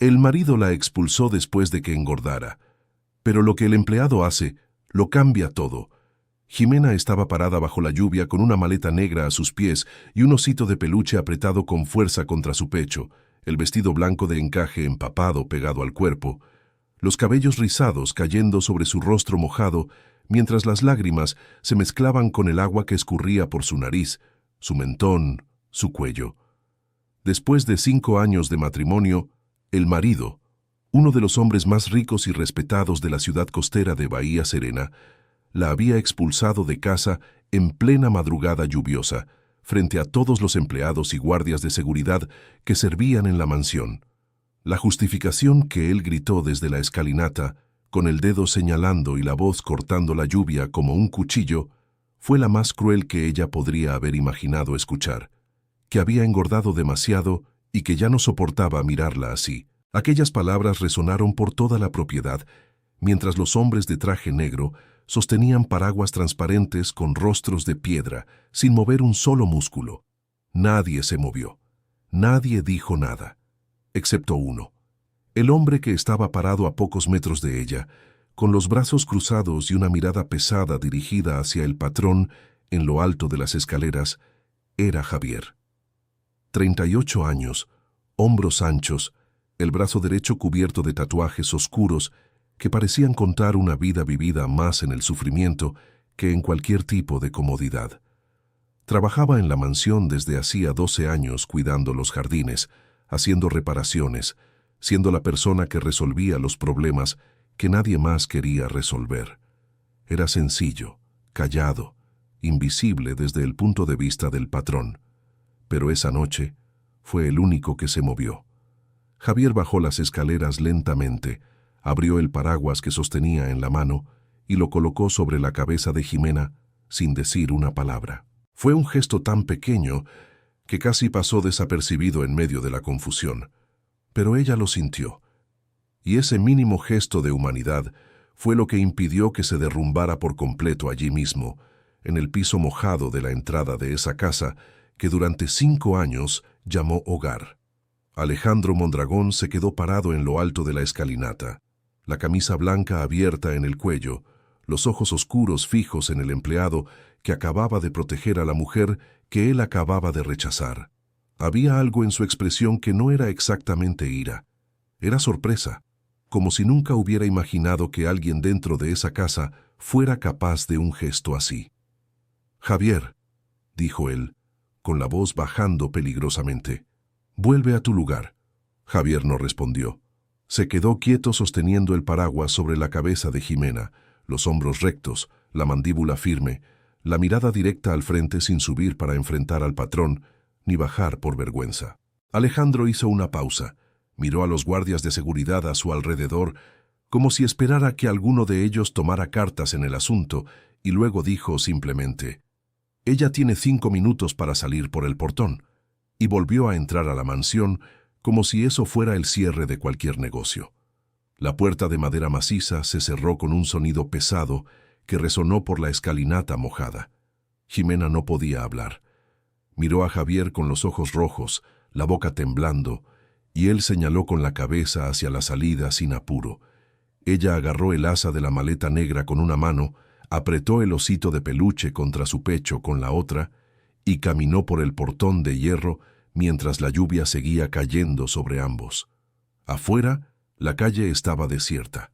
El marido la expulsó después de que engordara. Pero lo que el empleado hace, lo cambia todo. Jimena estaba parada bajo la lluvia con una maleta negra a sus pies y un osito de peluche apretado con fuerza contra su pecho, el vestido blanco de encaje empapado pegado al cuerpo, los cabellos rizados cayendo sobre su rostro mojado, mientras las lágrimas se mezclaban con el agua que escurría por su nariz, su mentón, su cuello. Después de 5 años de matrimonio, el marido, uno de los hombres más ricos y respetados de la ciudad costera de Bahía Serena, la había expulsado de casa en plena madrugada lluviosa, frente a todos los empleados y guardias de seguridad que servían en la mansión. La justificación que él gritó desde la escalinata, con el dedo señalando y la voz cortando la lluvia como un cuchillo, fue la más cruel que ella podría haber imaginado escuchar, que había engordado demasiado y que ya no soportaba mirarla así. Aquellas palabras resonaron por toda la propiedad, mientras los hombres de traje negro sostenían paraguas transparentes con rostros de piedra, sin mover un solo músculo. Nadie se movió. Nadie dijo nada, excepto uno. El hombre que estaba parado a pocos metros de ella, con los brazos cruzados y una mirada pesada dirigida hacia el patrón en lo alto de las escaleras, era Javier. 38 años, hombros anchos, el brazo derecho cubierto de tatuajes oscuros que parecían contar una vida vivida más en el sufrimiento que en cualquier tipo de comodidad. Trabajaba en la mansión desde hacía 12 años cuidando los jardines, haciendo reparaciones, siendo la persona que resolvía los problemas que nadie más quería resolver. Era sencillo, callado, invisible desde el punto de vista del patrón. Pero esa noche fue el único que se movió. Javier bajó las escaleras lentamente, abrió el paraguas que sostenía en la mano y lo colocó sobre la cabeza de Jimena sin decir una palabra. Fue un gesto tan pequeño que casi pasó desapercibido en medio de la confusión, pero ella lo sintió. Y ese mínimo gesto de humanidad fue lo que impidió que se derrumbara por completo allí mismo, en el piso mojado de la entrada de esa casa que durante 5 años llamó hogar. Alejandro Mondragón se quedó parado en lo alto de la escalinata, la camisa blanca abierta en el cuello, los ojos oscuros fijos en el empleado que acababa de proteger a la mujer que él acababa de rechazar. Había algo en su expresión que no era exactamente ira, era sorpresa, como si nunca hubiera imaginado que alguien dentro de esa casa fuera capaz de un gesto así. «Javier», dijo él, con la voz bajando peligrosamente, «vuelve a tu lugar». Javier no respondió. Se quedó quieto sosteniendo el paraguas sobre la cabeza de Jimena, los hombros rectos, la mandíbula firme, la mirada directa al frente sin subir para enfrentar al patrón, ni bajar por vergüenza. Alejandro hizo una pausa, miró a los guardias de seguridad a su alrededor, como si esperara que alguno de ellos tomara cartas en el asunto, y luego dijo simplemente, «Ella tiene 5 minutos para salir por el portón», y volvió a entrar a la mansión como si eso fuera el cierre de cualquier negocio. La puerta de madera maciza se cerró con un sonido pesado que resonó por la escalinata mojada. Jimena no podía hablar. Miró a Javier con los ojos rojos, la boca temblando, y él señaló con la cabeza hacia la salida sin apuro. Ella agarró el asa de la maleta negra con una mano, apretó el osito de peluche contra su pecho con la otra y caminó por el portón de hierro mientras la lluvia seguía cayendo sobre ambos. Afuera, la calle estaba desierta.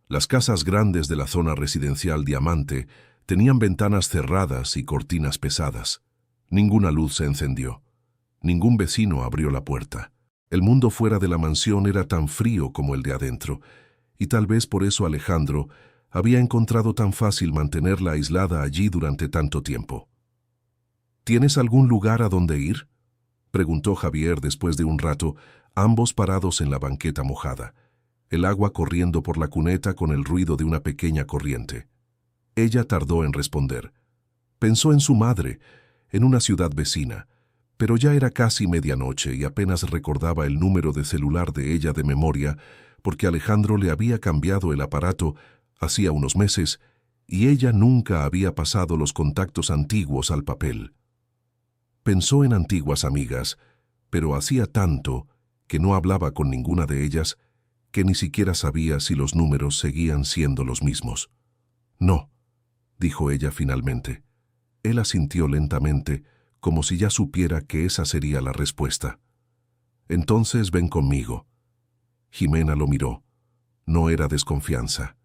Las casas grandes de la zona residencial Diamante tenían ventanas cerradas y cortinas pesadas. Ninguna luz se encendió. Ningún vecino abrió la puerta. El mundo fuera de la mansión era tan frío como el de adentro, y tal vez por eso Alejandro había encontrado tan fácil mantenerla aislada allí durante tanto tiempo. «¿Tienes algún lugar a donde ir?», preguntó Javier después de un rato, ambos parados en la banqueta mojada, el agua corriendo por la cuneta con el ruido de una pequeña corriente. Ella tardó en responder. Pensó en su madre, en una ciudad vecina, pero ya era casi medianoche y apenas recordaba el número de celular de ella de memoria porque Alejandro le había cambiado el aparato hacía unos meses y ella nunca había pasado los contactos antiguos al papel. Pensó en antiguas amigas, pero hacía tanto que no hablaba con ninguna de ellas, que ni siquiera sabía si los números seguían siendo los mismos. «No», dijo ella finalmente. Él asintió lentamente, como si ya supiera que esa sería la respuesta. «Entonces ven conmigo». Jimena lo miró. No era desconfianza,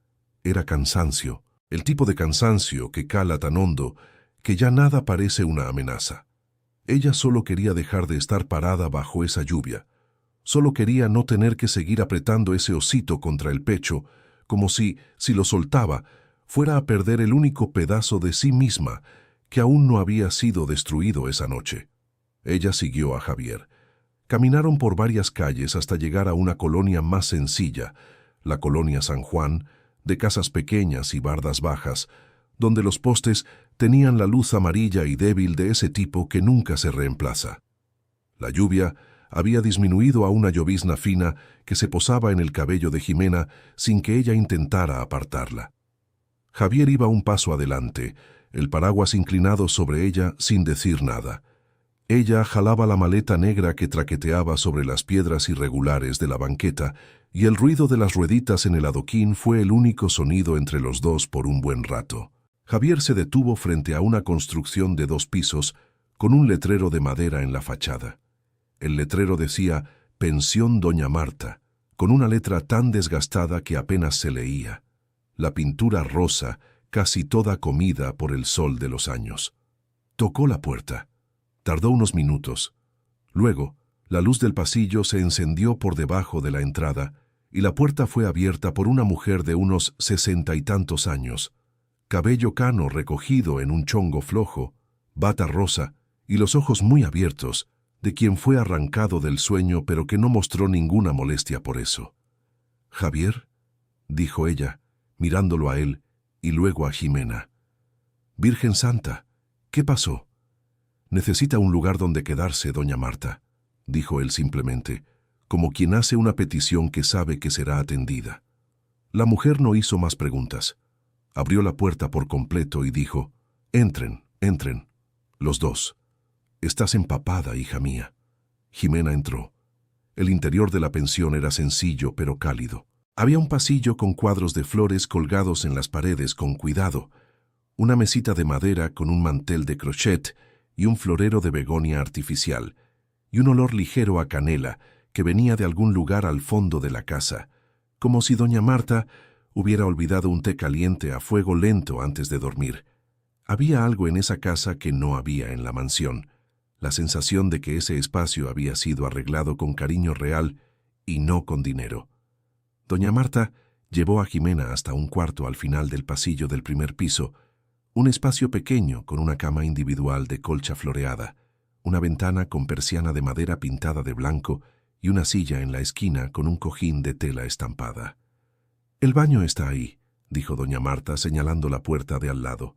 era cansancio, el tipo de cansancio que cala tan hondo que ya nada parece una amenaza. Ella solo quería dejar de estar parada bajo esa lluvia. Solo quería no tener que seguir apretando ese osito contra el pecho, como si lo soltaba, fuera a perder el único pedazo de sí misma que aún no había sido destruido esa noche. Ella siguió a Javier. Caminaron por varias calles hasta llegar a una colonia más sencilla, la colonia San Juan, de casas pequeñas y bardas bajas, donde los postes tenían la luz amarilla y débil de ese tipo que nunca se reemplaza. La lluvia había disminuido a una llovizna fina que se posaba en el cabello de Jimena sin que ella intentara apartarla. Javier iba un paso adelante, el paraguas inclinado sobre ella sin decir nada. Ella jalaba la maleta negra que traqueteaba sobre las piedras irregulares de la banqueta, y el ruido de las rueditas en el adoquín fue el único sonido entre los dos por un buen rato. Javier se detuvo frente a una construcción de 2 pisos con un letrero de madera en la fachada. El letrero decía «Pensión Doña Marta», con una letra tan desgastada que apenas se leía. La pintura rosa, casi toda comida por el sol de los años. Tocó la puerta. Tardó unos minutos. Luego, la luz del pasillo se encendió por debajo de la entrada y la puerta fue abierta por una mujer de unos 60 y tantos años, cabello cano recogido en un chongo flojo, bata rosa y los ojos muy abiertos, de quien fue arrancado del sueño pero que no mostró ninguna molestia por eso. «Javier», dijo ella, mirándolo a él y luego a Jimena. «Virgen Santa, ¿qué pasó?» «Necesita un lugar donde quedarse, doña Marta», dijo él simplemente, como quien hace una petición que sabe que será atendida. La mujer no hizo más preguntas. Abrió la puerta por completo y dijo: «Entren, entren, los dos. Estás empapada, hija mía». Jimena entró. El interior de la pensión era sencillo pero cálido. Había un pasillo con cuadros de flores colgados en las paredes con cuidado, una mesita de madera con un mantel de crochet y un florero de begonia artificial, y un olor ligero a canela que venía de algún lugar al fondo de la casa, como si doña Marta hubiera olvidado un té caliente a fuego lento antes de dormir. Había algo en esa casa que no había en la mansión, la sensación de que ese espacio había sido arreglado con cariño real y no con dinero. Doña Marta llevó a Jimena hasta un cuarto al final del pasillo del primer piso, un espacio pequeño con una cama individual de colcha floreada, una ventana con persiana de madera pintada de blanco y una silla en la esquina con un cojín de tela estampada. «El baño está ahí», dijo doña Marta señalando la puerta de al lado.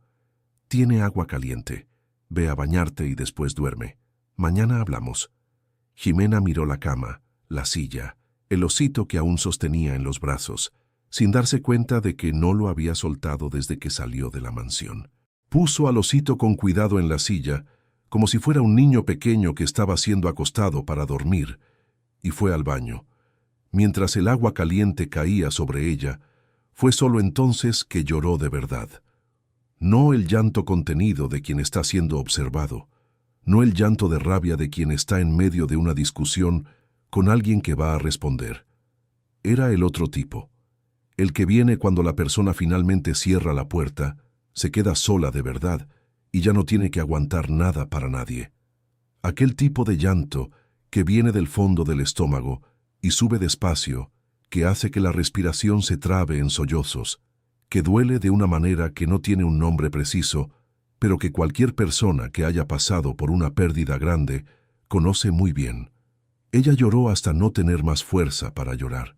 «Tiene agua caliente. Ve a bañarte y después duerme. Mañana hablamos». Jimena miró la cama, la silla, el osito que aún sostenía en los brazos, sin darse cuenta de que no lo había soltado desde que salió de la mansión. Puso al osito con cuidado en la silla, como si fuera un niño pequeño que estaba siendo acostado para dormir, y fue al baño. Mientras el agua caliente caía sobre ella, fue solo entonces que lloró de verdad. No el llanto contenido de quien está siendo observado, no el llanto de rabia de quien está en medio de una discusión con alguien que va a responder. Era el otro tipo, el que viene cuando la persona finalmente cierra la puerta, se queda sola de verdad y ya no tiene que aguantar nada para nadie. Aquel tipo de llanto que viene del fondo del estómago y sube despacio, que hace que la respiración se trabe en sollozos, que duele de una manera que no tiene un nombre preciso, pero que cualquier persona que haya pasado por una pérdida grande conoce muy bien. Ella lloró hasta no tener más fuerza para llorar,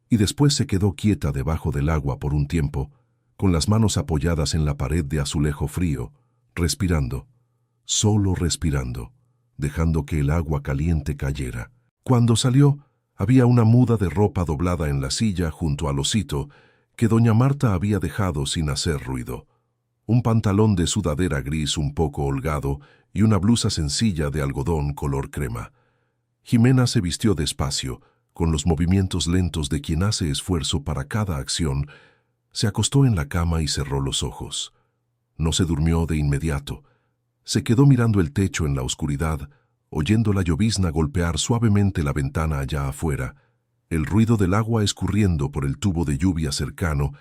y después se quedó quieta debajo del agua por un tiempo, con las manos apoyadas en la pared de azulejo frío, respirando, solo respirando, dejando que el agua caliente cayera. Cuando salió, había una muda de ropa doblada en la silla junto al osito que doña Marta había dejado sin hacer ruido. Un pantalón de sudadera gris un poco holgado y una blusa sencilla de algodón color crema. Jimena se vistió despacio, con los movimientos lentos de quien hace esfuerzo para cada acción, se acostó en la cama y cerró los ojos. No se durmió de inmediato. Se quedó mirando el techo en la oscuridad, oyendo la llovizna golpear suavemente la ventana allá afuera, el ruido del agua escurriendo por el tubo de lluvia cercano,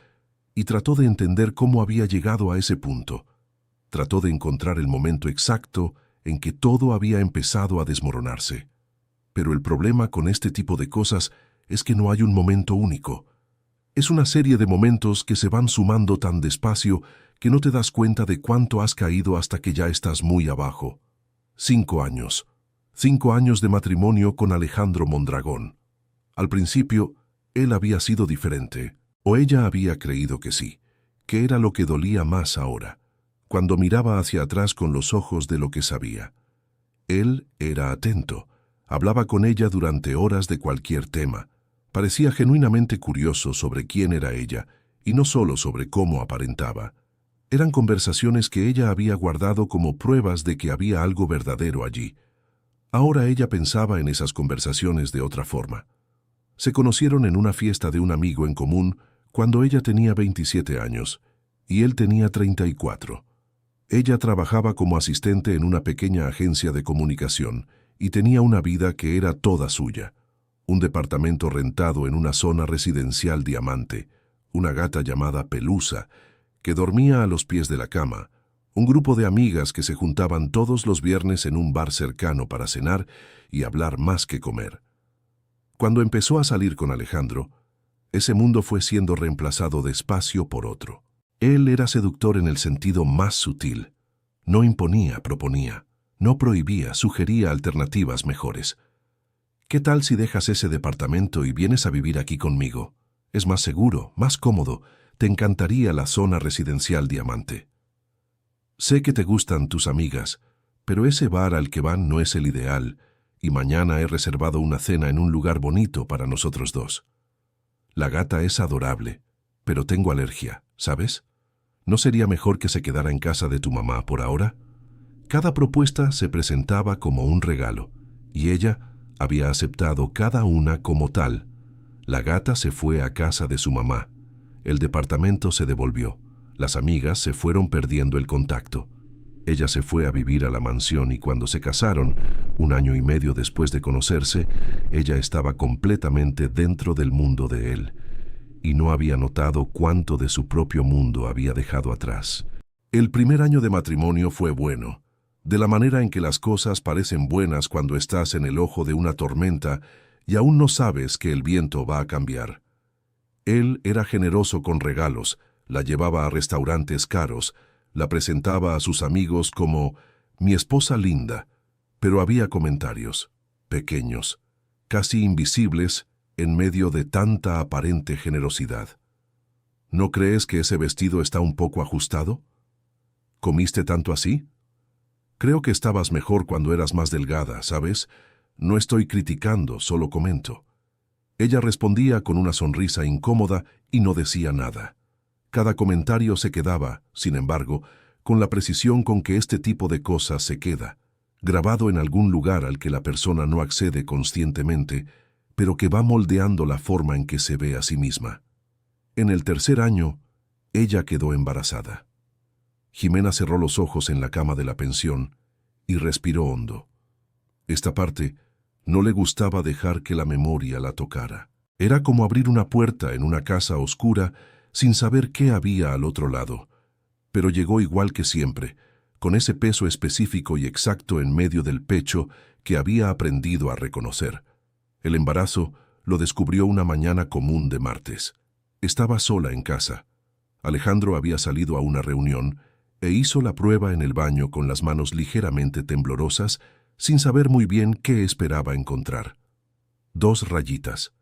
y trató de entender cómo había llegado a ese punto. Trató de encontrar el momento exacto en que todo había empezado a desmoronarse. Pero el problema con este tipo de cosas es que no hay un momento único. Es una serie de momentos que se van sumando tan despacio que no te das cuenta de cuánto has caído hasta que ya estás muy abajo. 5 años. 5 años de matrimonio con Alejandro Mondragón. Al principio, él había sido diferente, o ella había creído que sí, que era lo que dolía más ahora, cuando miraba hacia atrás con los ojos de lo que sabía. Él era atento, hablaba con ella durante horas de cualquier tema, parecía genuinamente curioso sobre quién era ella, y no solo sobre cómo aparentaba. Eran conversaciones que ella había guardado como pruebas de que había algo verdadero allí. Ahora ella pensaba en esas conversaciones de otra forma. Se conocieron en una fiesta de un amigo en común cuando ella tenía 27 años y él tenía 34. Ella trabajaba como asistente en una pequeña agencia de comunicación y tenía una vida que era toda suya. Un departamento rentado en una zona residencial diamante, una gata llamada Pelusa, que dormía a los pies de la cama, un grupo de amigas que se juntaban todos los viernes en un bar cercano para cenar y hablar más que comer. Cuando empezó a salir con Alejandro, ese mundo fue siendo reemplazado despacio por otro. Él era seductor en el sentido más sutil. No imponía, proponía. No prohibía, sugería alternativas mejores. ¿Qué tal si dejas ese departamento y vienes a vivir aquí conmigo? Es más seguro, más cómodo. Te encantaría la zona residencial diamante. Sé que te gustan tus amigas, pero ese bar al que van no es el ideal, y mañana he reservado una cena en un lugar bonito para nosotros dos. La gata es adorable, pero tengo alergia, ¿sabes? ¿No sería mejor que se quedara en casa de tu mamá por ahora? Cada propuesta se presentaba como un regalo, y ella había aceptado cada una como tal. La gata se fue a casa de su mamá. El departamento se devolvió. Las amigas se fueron perdiendo el contacto. Ella se fue a vivir a la mansión y cuando se casaron, 1 año y medio después de conocerse, ella estaba completamente dentro del mundo de él y no había notado cuánto de su propio mundo había dejado atrás. El primer año de matrimonio fue bueno, de la manera en que las cosas parecen buenas cuando estás en el ojo de una tormenta y aún no sabes que el viento va a cambiar. Él era generoso con regalos, la llevaba a restaurantes caros, la presentaba a sus amigos como mi esposa linda, pero había comentarios, pequeños, casi invisibles, en medio de tanta aparente generosidad. ¿No crees que ese vestido está un poco ajustado? ¿Comiste tanto así? Creo que estabas mejor cuando eras más delgada, ¿sabes? No estoy criticando, solo comento. Ella respondía con una sonrisa incómoda y no decía nada. Cada comentario se quedaba, sin embargo, con la precisión con que este tipo de cosas se queda, grabado en algún lugar al que la persona no accede conscientemente, pero que va moldeando la forma en que se ve a sí misma. En el tercer año, ella quedó embarazada. Jimena cerró los ojos en la cama de la pensión y respiró hondo. Esta parte no le gustaba dejar que la memoria la tocara. Era como abrir una puerta en una casa oscura sin saber qué había al otro lado. Pero llegó igual que siempre, con ese peso específico y exacto en medio del pecho que había aprendido a reconocer. El embarazo lo descubrió una mañana común de martes. Estaba sola en casa. Alejandro había salido a una reunión e hizo la prueba en el baño con las manos ligeramente temblorosas, sin saber muy bien qué esperaba encontrar. 2 rayitas.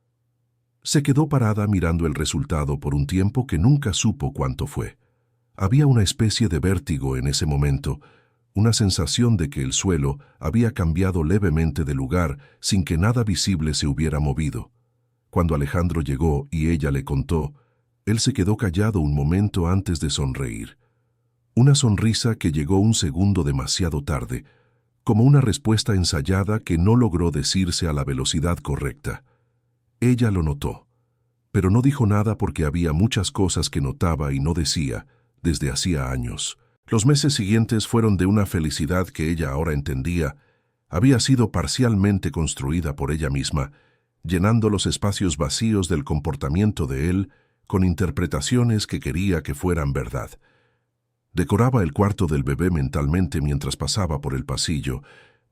Se quedó parada mirando el resultado por un tiempo que nunca supo cuánto fue. Había una especie de vértigo en ese momento, una sensación de que el suelo había cambiado levemente de lugar sin que nada visible se hubiera movido. Cuando Alejandro llegó y ella le contó, él se quedó callado un momento antes de sonreír. Una sonrisa que llegó un segundo demasiado tarde, como una respuesta ensayada que no logró decirse a la velocidad correcta. Ella lo notó, pero no dijo nada porque había muchas cosas que notaba y no decía desde hacía años. Los meses siguientes fueron de una felicidad que ella ahora entendía había sido parcialmente construida por ella misma, llenando los espacios vacíos del comportamiento de él con interpretaciones que quería que fueran verdad. Decoraba el cuarto del bebé mentalmente mientras pasaba por el pasillo,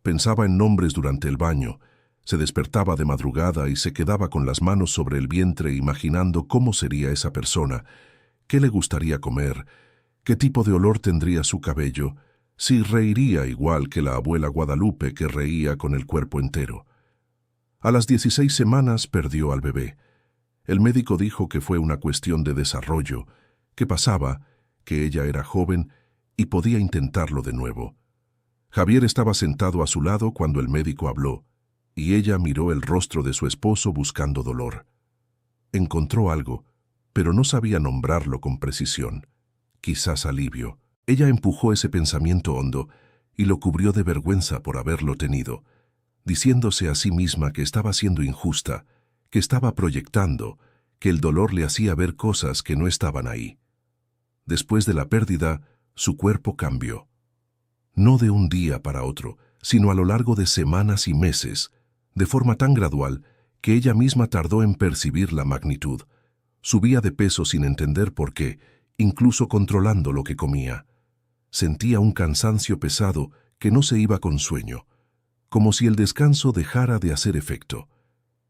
pensaba en nombres durante el baño, se despertaba de madrugada y se quedaba con las manos sobre el vientre imaginando cómo sería esa persona, qué le gustaría comer, qué tipo de olor tendría su cabello, si reiría igual que la abuela Guadalupe que reía con el cuerpo entero. A las 16 semanas perdió al bebé. El médico dijo que fue una cuestión de desarrollo, que pasaba, que ella era joven y podía intentarlo de nuevo. Javier estaba sentado a su lado cuando el médico habló, y ella miró el rostro de su esposo buscando dolor. Encontró algo, pero no sabía nombrarlo con precisión. Quizás alivio. Ella empujó ese pensamiento hondo y lo cubrió de vergüenza por haberlo tenido, diciéndose a sí misma que estaba siendo injusta, que estaba proyectando, que el dolor le hacía ver cosas que no estaban ahí. Después de la pérdida, su cuerpo cambió. No de un día para otro, sino a lo largo de semanas y meses, de forma tan gradual que ella misma tardó en percibir la magnitud. Subía de peso sin entender por qué, incluso controlando lo que comía. Sentía un cansancio pesado que no se iba con sueño, como si el descanso dejara de hacer efecto.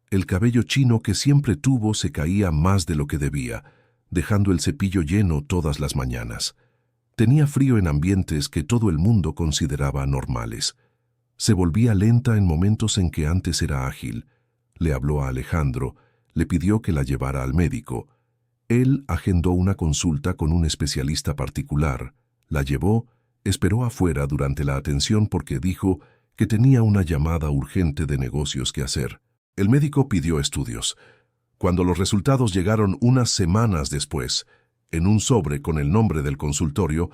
El cabello chino que siempre tuvo se caía más de lo que debía, dejando el cepillo lleno todas las mañanas. Tenía frío en ambientes que todo el mundo consideraba normales. Se volvía lenta en momentos en que antes era ágil. Le habló a Alejandro, le pidió que la llevara al médico. Él agendó una consulta con un especialista particular. La llevó, esperó afuera durante la atención porque dijo que tenía una llamada urgente de negocios que hacer. El médico pidió estudios. Cuando los resultados llegaron unas semanas después, en un sobre con el nombre del consultorio,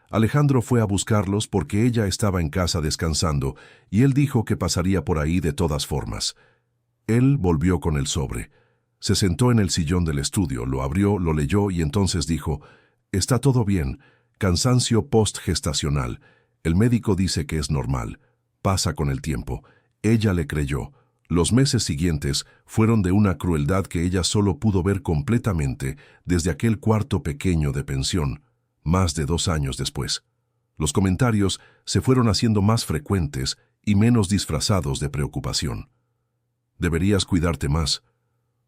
Alejandro fue a buscarlos porque ella estaba en casa descansando y él dijo que pasaría por ahí de todas formas. Él volvió con el sobre. Se sentó en el sillón del estudio, lo abrió, lo leyó y entonces dijo: «Está todo bien. Cansancio postgestacional. El médico dice que es normal. Pasa con el tiempo». Ella le creyó. Los meses siguientes fueron de una crueldad que ella solo pudo ver completamente desde aquel cuarto pequeño de pensión, más de 2 años después. Los comentarios se fueron haciendo más frecuentes y menos disfrazados de preocupación. «Deberías cuidarte más.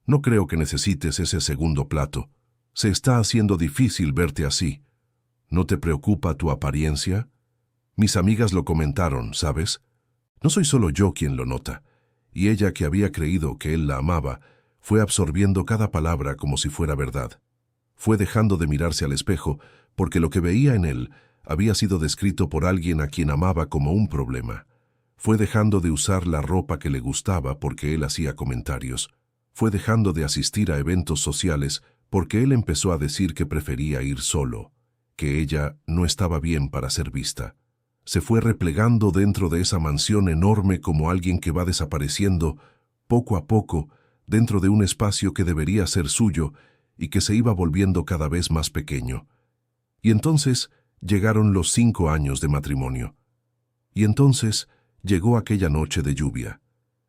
No creo que necesites ese segundo plato. Se está haciendo difícil verte así. ¿No te preocupa tu apariencia? Mis amigas lo comentaron, ¿sabes? No soy solo yo quien lo nota». Y ella, que había creído que él la amaba, fue absorbiendo cada palabra como si fuera verdad. Fue dejando de mirarse al espejo porque lo que veía en él había sido descrito por alguien a quien amaba como un problema. Fue dejando de usar la ropa que le gustaba porque él hacía comentarios. Fue dejando de asistir a eventos sociales porque él empezó a decir que prefería ir solo, que ella no estaba bien para ser vista. Se fue replegando dentro de esa mansión enorme como alguien que va desapareciendo, poco a poco, dentro de un espacio que debería ser suyo y que se iba volviendo cada vez más pequeño. Y entonces llegaron los 5 años de matrimonio. Y entonces llegó aquella noche de lluvia.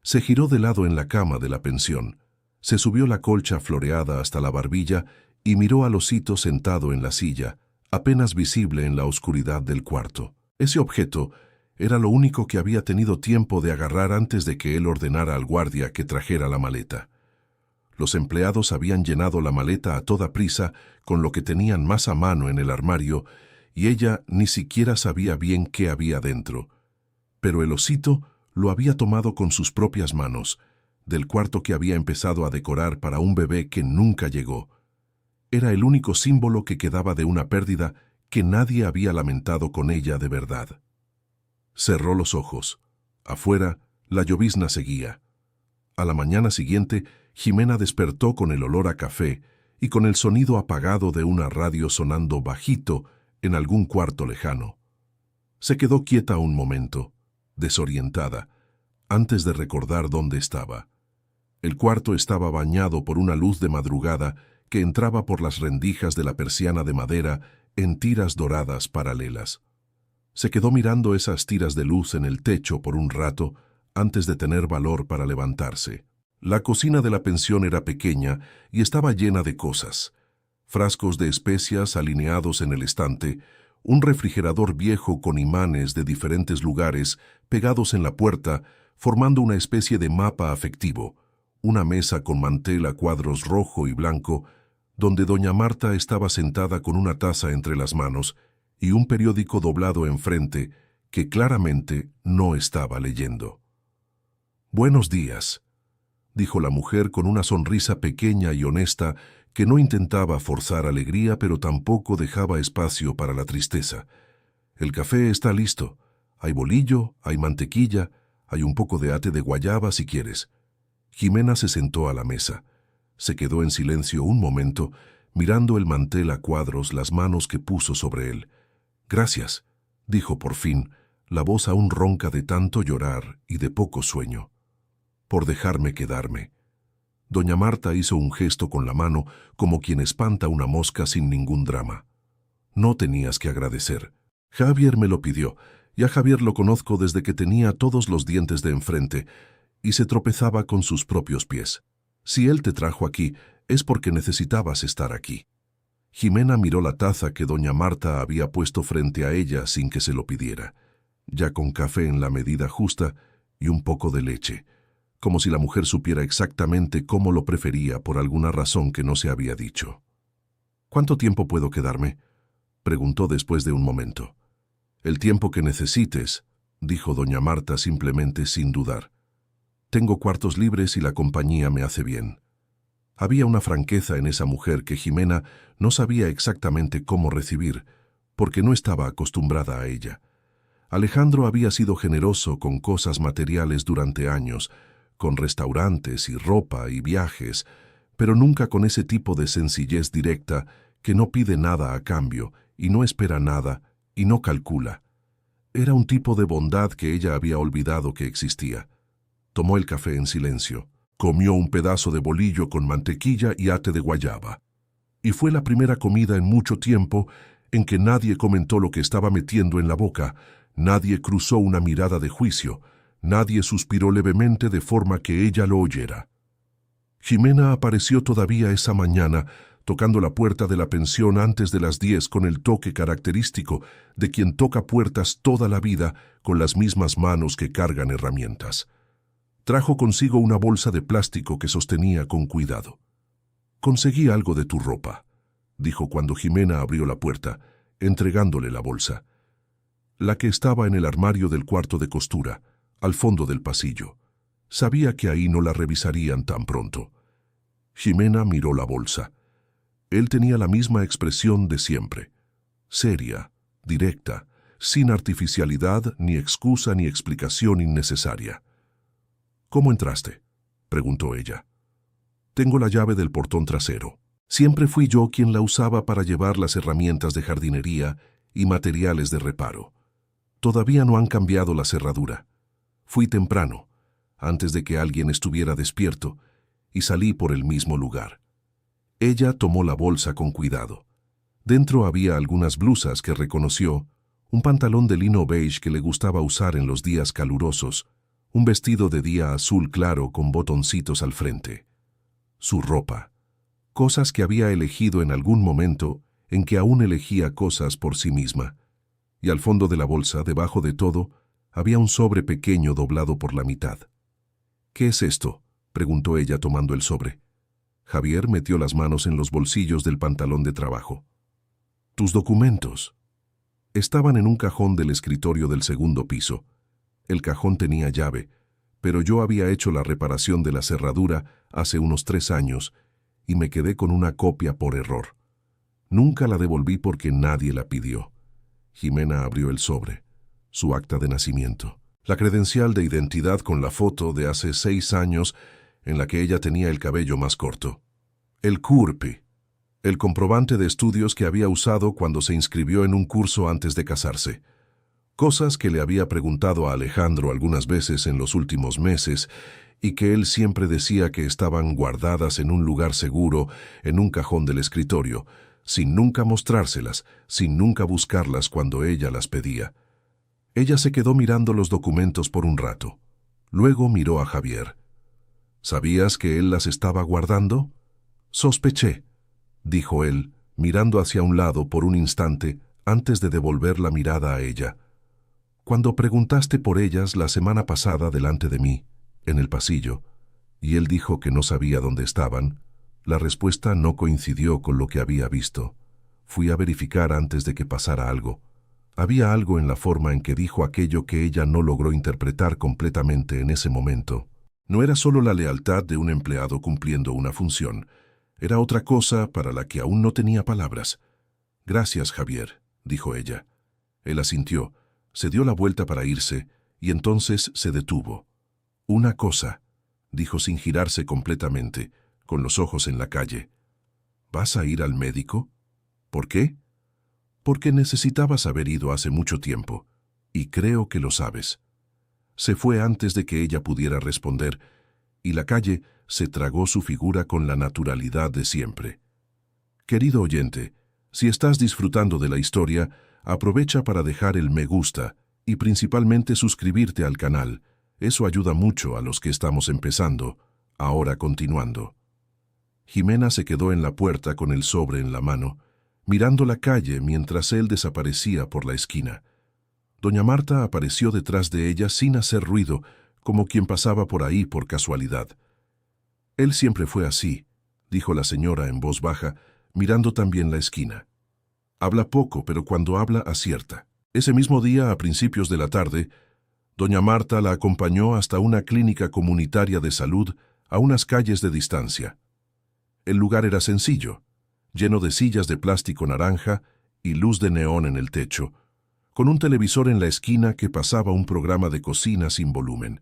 Se giró de lado en la cama de la pensión, se subió la colcha floreada hasta la barbilla y miró al osito sentado en la silla, apenas visible en la oscuridad del cuarto. Ese objeto era lo único que había tenido tiempo de agarrar antes de que él ordenara al guardia que trajera la maleta. Los empleados habían llenado la maleta a toda prisa con lo que tenían más a mano en el armario y ella ni siquiera sabía bien qué había dentro. Pero el osito lo había tomado con sus propias manos, del cuarto que había empezado a decorar para un bebé que nunca llegó. Era el único símbolo que quedaba de una pérdida que nadie había lamentado con ella de verdad. Cerró los ojos. Afuera, la llovizna seguía. A la mañana siguiente, Jimena despertó con el olor a café y con el sonido apagado de una radio sonando bajito en algún cuarto lejano. Se quedó quieta un momento. desorientada, antes de recordar dónde estaba. El cuarto estaba bañado por una luz de madrugada que entraba por las rendijas de la persiana de madera en tiras doradas paralelas. Se quedó mirando esas tiras de luz en el techo por un rato antes de tener valor para levantarse. La cocina de la pensión era pequeña y estaba llena de cosas. Frascos de especias alineados en el estante, un refrigerador viejo con imanes de diferentes lugares pegados en la puerta, formando una especie de mapa afectivo, una mesa con mantel a cuadros rojo y blanco, donde doña Marta estaba sentada con una taza entre las manos y un periódico doblado enfrente que claramente no estaba leyendo. «Buenos días», dijo la mujer con una sonrisa pequeña y honesta que no intentaba forzar alegría pero tampoco dejaba espacio para la tristeza. «El café está listo. Hay bolillo, hay mantequilla, hay un poco de ate de guayaba si quieres». Jimena se sentó a la mesa. Se quedó en silencio un momento, mirando el mantel a cuadros, las manos que puso sobre él. «Gracias», dijo por fin, la voz aún ronca de tanto llorar y de poco sueño. «Por dejarme quedarme». Doña Marta hizo un gesto con la mano, como quien espanta una mosca sin ningún drama. «No tenías que agradecer. Javier me lo pidió, y a Javier lo conozco desde que tenía todos los dientes de enfrente, y se tropezaba con sus propios pies. Si él te trajo aquí, es porque necesitabas estar aquí». Jimena miró la taza que doña Marta había puesto frente a ella sin que se lo pidiera, ya con café en la medida justa y un poco de leche, como si la mujer supiera exactamente cómo lo prefería por alguna razón que no se había dicho. «¿Cuánto tiempo puedo quedarme?», preguntó después de un momento. «El tiempo que necesites», dijo doña Marta simplemente sin dudar. «Tengo cuartos libres y la compañía me hace bien». Había una franqueza en esa mujer que Jimena no sabía exactamente cómo recibir, porque no estaba acostumbrada a ella. Alejandro había sido generoso con cosas materiales durante años, con restaurantes y ropa y viajes, pero nunca con ese tipo de sencillez directa que no pide nada a cambio y no espera nada y no calcula. Era un tipo de bondad que ella había olvidado que existía. Tomó el café en silencio. Comió un pedazo de bolillo con mantequilla y ate de guayaba. Y fue la primera comida en mucho tiempo en que nadie comentó lo que estaba metiendo en la boca, nadie cruzó una mirada de juicio, nadie suspiró levemente de forma que ella lo oyera. Jimena apareció todavía esa mañana, tocando la puerta de la pensión antes de las 10 con el toque característico de quien toca puertas toda la vida con las mismas manos que cargan herramientas. Trajo consigo una bolsa de plástico que sostenía con cuidado. «Conseguí algo de tu ropa», dijo cuando Jimena abrió la puerta, entregándole la bolsa. La que estaba en el armario del cuarto de costura, al fondo del pasillo. Sabía que ahí no la revisarían tan pronto. Jimena miró la bolsa. Él tenía la misma expresión de siempre. Seria, directa, sin artificialidad, ni excusa ni explicación innecesaria. «¿Cómo entraste?», preguntó ella. «Tengo la llave del portón trasero. Siempre fui yo quien la usaba para llevar las herramientas de jardinería y materiales de reparo. Todavía no han cambiado la cerradura. Fui temprano, antes de que alguien estuviera despierto, y salí por el mismo lugar». Ella tomó la bolsa con cuidado. Dentro había algunas blusas que reconoció, un pantalón de lino beige que le gustaba usar en los días calurosos, un vestido de día azul claro con botoncitos al frente. Su ropa. Cosas que había elegido en algún momento en que aún elegía cosas por sí misma. Y al fondo de la bolsa, debajo de todo, había un sobre pequeño doblado por la mitad. «¿Qué es esto?», preguntó ella tomando el sobre. Javier metió las manos en los bolsillos del pantalón de trabajo. «Tus documentos». Estaban en un cajón del escritorio del segundo piso. El cajón tenía llave, pero yo había hecho la reparación de la cerradura hace unos 3 años y me quedé con una copia por error. Nunca la devolví porque nadie la pidió. Jimena abrió el sobre, su acta de nacimiento, la credencial de identidad con la foto de hace 6 años en la que ella tenía el cabello más corto, el CURP, el comprobante de estudios que había usado cuando se inscribió en un curso antes de casarse, Cosas que le había preguntado a Alejandro algunas veces en los últimos meses y que él siempre decía que estaban guardadas en un lugar seguro, en un cajón del escritorio, sin nunca mostrárselas, sin nunca buscarlas cuando ella las pedía. Ella se quedó mirando los documentos por un rato. Luego miró a Javier. ¿Sabías que él las estaba guardando? Sospeché, dijo él, mirando hacia un lado por un instante antes de devolver la mirada a ella. Cuando preguntaste por ellas la semana pasada delante de mí, en el pasillo, y él dijo que no sabía dónde estaban, la respuesta no coincidió con lo que había visto. Fui a verificar antes de que pasara algo. Había algo en la forma en que dijo aquello que ella no logró interpretar completamente en ese momento. No era solo la lealtad de un empleado cumpliendo una función, era otra cosa para la que aún no tenía palabras. «Gracias, Javier», dijo ella. Él asintió, se dio la vuelta para irse, y entonces se detuvo. «Una cosa», dijo sin girarse completamente, con los ojos en la calle. «¿Vas a ir al médico?» «¿Por qué?» «Porque necesitabas haber ido hace mucho tiempo, y creo que lo sabes». Se fue antes de que ella pudiera responder, y la calle se tragó su figura con la naturalidad de siempre. Querido oyente, si estás disfrutando de la historia, aprovecha para dejar el me gusta y principalmente suscribirte al canal. Eso ayuda mucho a los que estamos empezando. Ahora continuando. Jimena se quedó en la puerta con el sobre en la mano, mirando la calle mientras él desaparecía por la esquina. Doña Marta apareció detrás de ella sin hacer ruido, como quien pasaba por ahí por casualidad. «Él siempre fue así», dijo la señora en voz baja, mirando también la esquina. «Habla poco, pero cuando habla acierta». Ese mismo día, a principios de la tarde, doña Marta la acompañó hasta una clínica comunitaria de salud a unas calles de distancia. El lugar era sencillo, lleno de sillas de plástico naranja y luz de neón en el techo, con un televisor en la esquina que pasaba un programa de cocina sin volumen.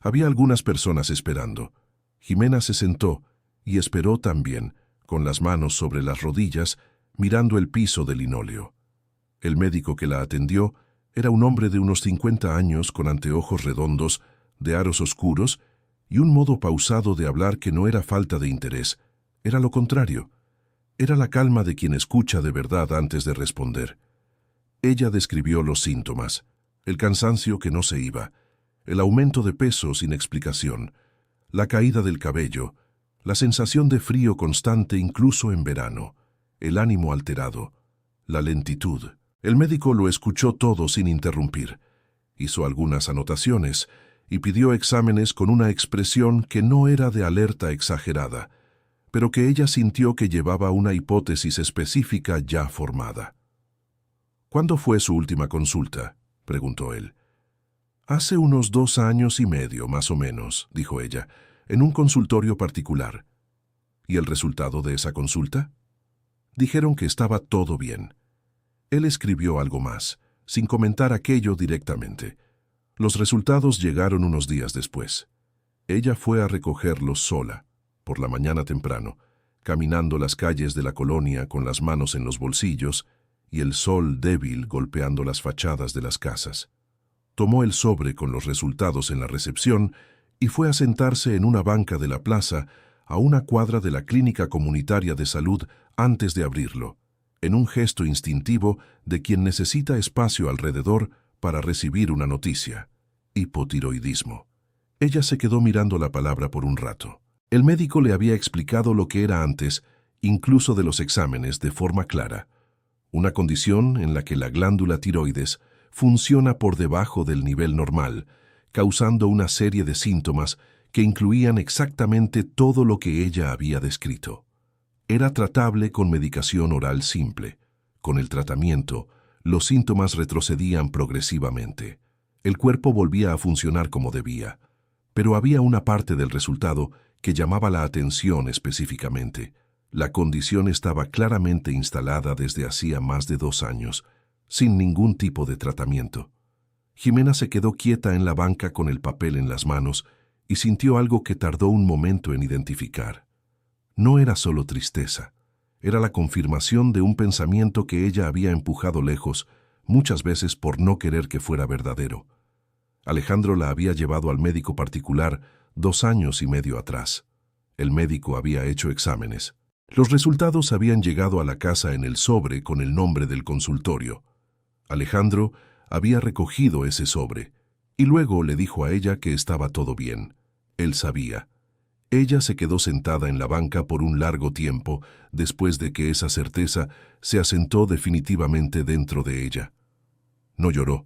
Había algunas personas esperando. Jimena se sentó y esperó también, con las manos sobre las rodillas, mirando el piso de linóleo. El médico que la atendió era un hombre de unos 50 años con anteojos redondos, de aros oscuros y un modo pausado de hablar que no era falta de interés, era lo contrario. Era la calma de quien escucha de verdad antes de responder. Ella describió los síntomas: el cansancio que no se iba, el aumento de peso sin explicación, la caída del cabello, la sensación de frío constante incluso en verano, el ánimo alterado, la lentitud. El médico lo escuchó todo sin interrumpir. Hizo algunas anotaciones y pidió exámenes con una expresión que no era de alerta exagerada, pero que ella sintió que llevaba una hipótesis específica ya formada. «¿Cuándo fue su última consulta?», preguntó él. «Hace unos 2 años y medio, más o menos», dijo ella, «en un consultorio particular». «¿Y el resultado de esa consulta?» «Dijeron que estaba todo bien». Él escribió algo más, sin comentar aquello directamente. Los resultados llegaron unos días después. Ella fue a recogerlos sola, por la mañana temprano, caminando las calles de la colonia con las manos en los bolsillos y el sol débil golpeando las fachadas de las casas. Tomó el sobre con los resultados en la recepción y fue a sentarse en una banca de la plaza a una cuadra de la clínica comunitaria de salud antes de abrirlo, en un gesto instintivo de quien necesita espacio alrededor para recibir una noticia: hipotiroidismo. Ella se quedó mirando la palabra por un rato. El médico le había explicado lo que era antes, incluso de los exámenes, de forma clara. Una condición en la que la glándula tiroides funciona por debajo del nivel normal, causando una serie de síntomas que incluían exactamente todo lo que ella había descrito. Era tratable con medicación oral simple. Con el tratamiento, los síntomas retrocedían progresivamente. El cuerpo volvía a funcionar como debía. Pero había una parte del resultado que llamaba la atención específicamente. La condición estaba claramente instalada desde hacía más de 2 años, sin ningún tipo de tratamiento. Jimena se quedó quieta en la banca con el papel en las manos y sintió algo que tardó un momento en identificar. No era solo tristeza, era la confirmación de un pensamiento que ella había empujado lejos, muchas veces por no querer que fuera verdadero. Alejandro la había llevado al médico particular 2 años y medio atrás. El médico había hecho exámenes. Los resultados habían llegado a la casa en el sobre con el nombre del consultorio. Alejandro había recogido ese sobre y luego le dijo a ella que estaba todo bien. Él sabía. Ella se quedó sentada en la banca por un largo tiempo después de que esa certeza se asentó definitivamente dentro de ella. No lloró.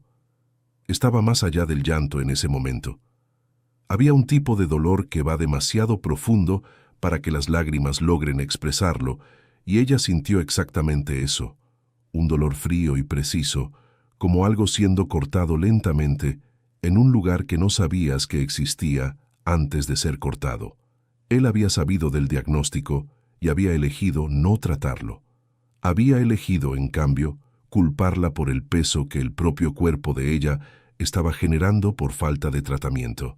Estaba más allá del llanto en ese momento. Había un tipo de dolor que va demasiado profundo para que las lágrimas logren expresarlo, y ella sintió exactamente eso, un dolor frío y preciso, como algo siendo cortado lentamente en un lugar que no sabías que existía antes de ser cortado. Él había sabido del diagnóstico y había elegido no tratarlo. Había elegido, en cambio, culparla por el peso que el propio cuerpo de ella estaba generando por falta de tratamiento.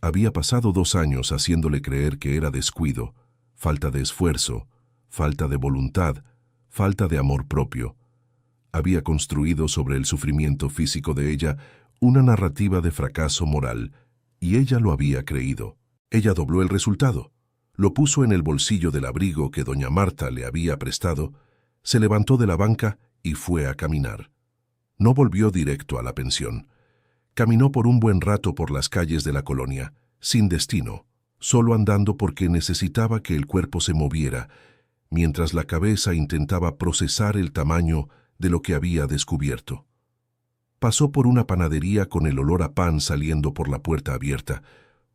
Había pasado 2 años haciéndole creer que era descuido, falta de esfuerzo, falta de voluntad, falta de amor propio. Había construido sobre el sufrimiento físico de ella una narrativa de fracaso moral, y ella lo había creído. Ella dobló el resultado, lo puso en el bolsillo del abrigo que doña Marta le había prestado, se levantó de la banca y fue a caminar. No volvió directo a la pensión. Caminó por un buen rato por las calles de la colonia, sin destino, solo andando porque necesitaba que el cuerpo se moviera, mientras la cabeza intentaba procesar el tamaño de lo que había descubierto. Pasó por una panadería con el olor a pan saliendo por la puerta abierta,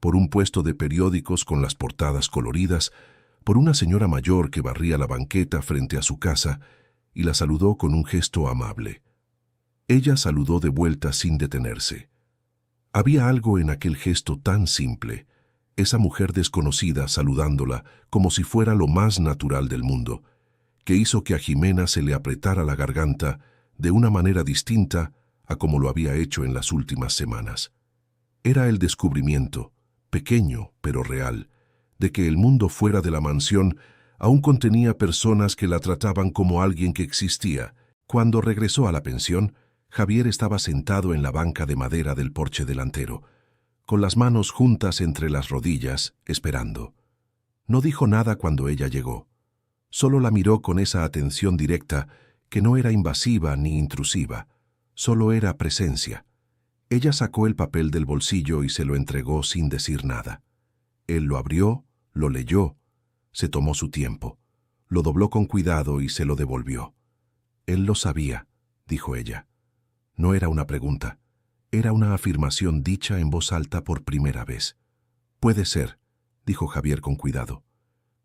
por un puesto de periódicos con las portadas coloridas, por una señora mayor que barría la banqueta frente a su casa y la saludó con un gesto amable. Ella saludó de vuelta sin detenerse. Había algo en aquel gesto tan simple, esa mujer desconocida saludándola como si fuera lo más natural del mundo, que hizo que a Jimena se le apretara la garganta de una manera distinta a como lo había hecho en las últimas semanas. Era el descubrimiento, pequeño pero real, de que el mundo fuera de la mansión aún contenía personas que la trataban como alguien que existía. Cuando regresó a la pensión, Javier estaba sentado en la banca de madera del porche delantero, con las manos juntas entre las rodillas, esperando. No dijo nada cuando ella llegó. Solo la miró con esa atención directa que no era invasiva ni intrusiva, solo era presencia. Ella sacó el papel del bolsillo y se lo entregó sin decir nada. Él lo abrió, lo leyó, se tomó su tiempo, lo dobló con cuidado y se lo devolvió. Él lo sabía, dijo ella. No era una pregunta, era una afirmación dicha en voz alta por primera vez. Puede ser, dijo Javier con cuidado.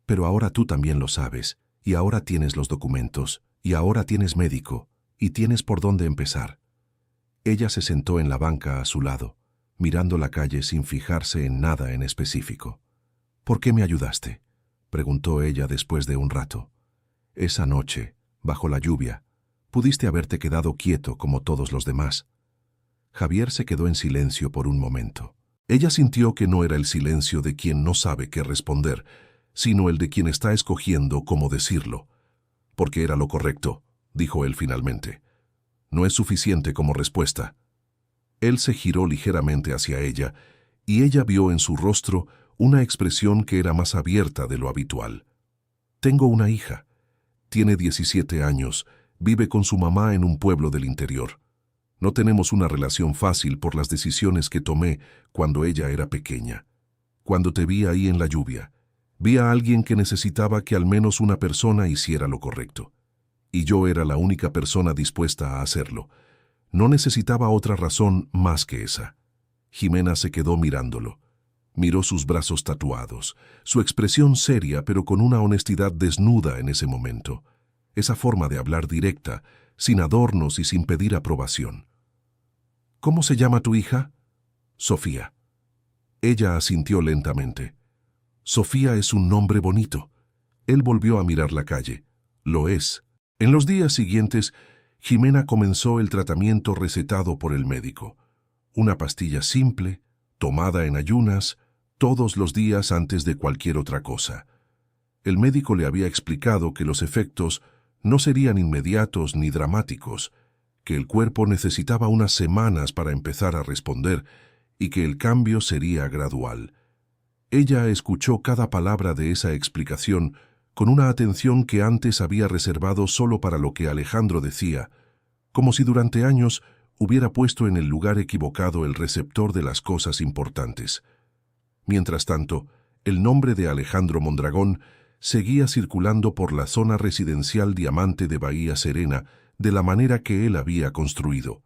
Pero ahora tú también lo sabes, y ahora tienes los documentos, y ahora tienes médico, y tienes por dónde empezar. Ella se sentó en la banca a su lado, mirando la calle sin fijarse en nada en específico. ¿Por qué me ayudaste?, preguntó ella después de un rato. Esa noche, bajo la lluvia, pudiste haberte quedado quieto como todos los demás. Javier se quedó en silencio por un momento. Ella sintió que no era el silencio de quien no sabe qué responder, sino el de quien está escogiendo cómo decirlo. Porque era lo correcto, dijo él finalmente. No es suficiente como respuesta. Él se giró ligeramente hacia ella, y ella vio en su rostro una expresión que era más abierta de lo habitual. Tengo una hija. Tiene 17 años, vive con su mamá en un pueblo del interior. No tenemos una relación fácil por las decisiones que tomé cuando ella era pequeña. Cuando te vi ahí en la lluvia, vi a alguien que necesitaba que al menos una persona hiciera lo correcto. Y yo era la única persona dispuesta a hacerlo. No necesitaba otra razón más que esa. Jimena se quedó mirándolo. Miró sus brazos tatuados, su expresión seria pero con una honestidad desnuda en ese momento. Esa forma de hablar directa, sin adornos y sin pedir aprobación. ¿Cómo se llama tu hija? Sofía. Ella asintió lentamente. Sofía es un nombre bonito. Él volvió a mirar la calle. Lo es. En los días siguientes, Jimena comenzó el tratamiento recetado por el médico. Una pastilla simple, tomada en ayunas, todos los días antes de cualquier otra cosa. El médico le había explicado que los efectos no serían inmediatos ni dramáticos, que el cuerpo necesitaba unas semanas para empezar a responder y que el cambio sería gradual. Ella escuchó cada palabra de esa explicación con una atención que antes había reservado solo para lo que Alejandro decía, como si durante años hubiera puesto en el lugar equivocado el receptor de las cosas importantes. Mientras tanto, el nombre de Alejandro Mondragón seguía circulando por la zona residencial Diamante de Bahía Serena de la manera que él había construido,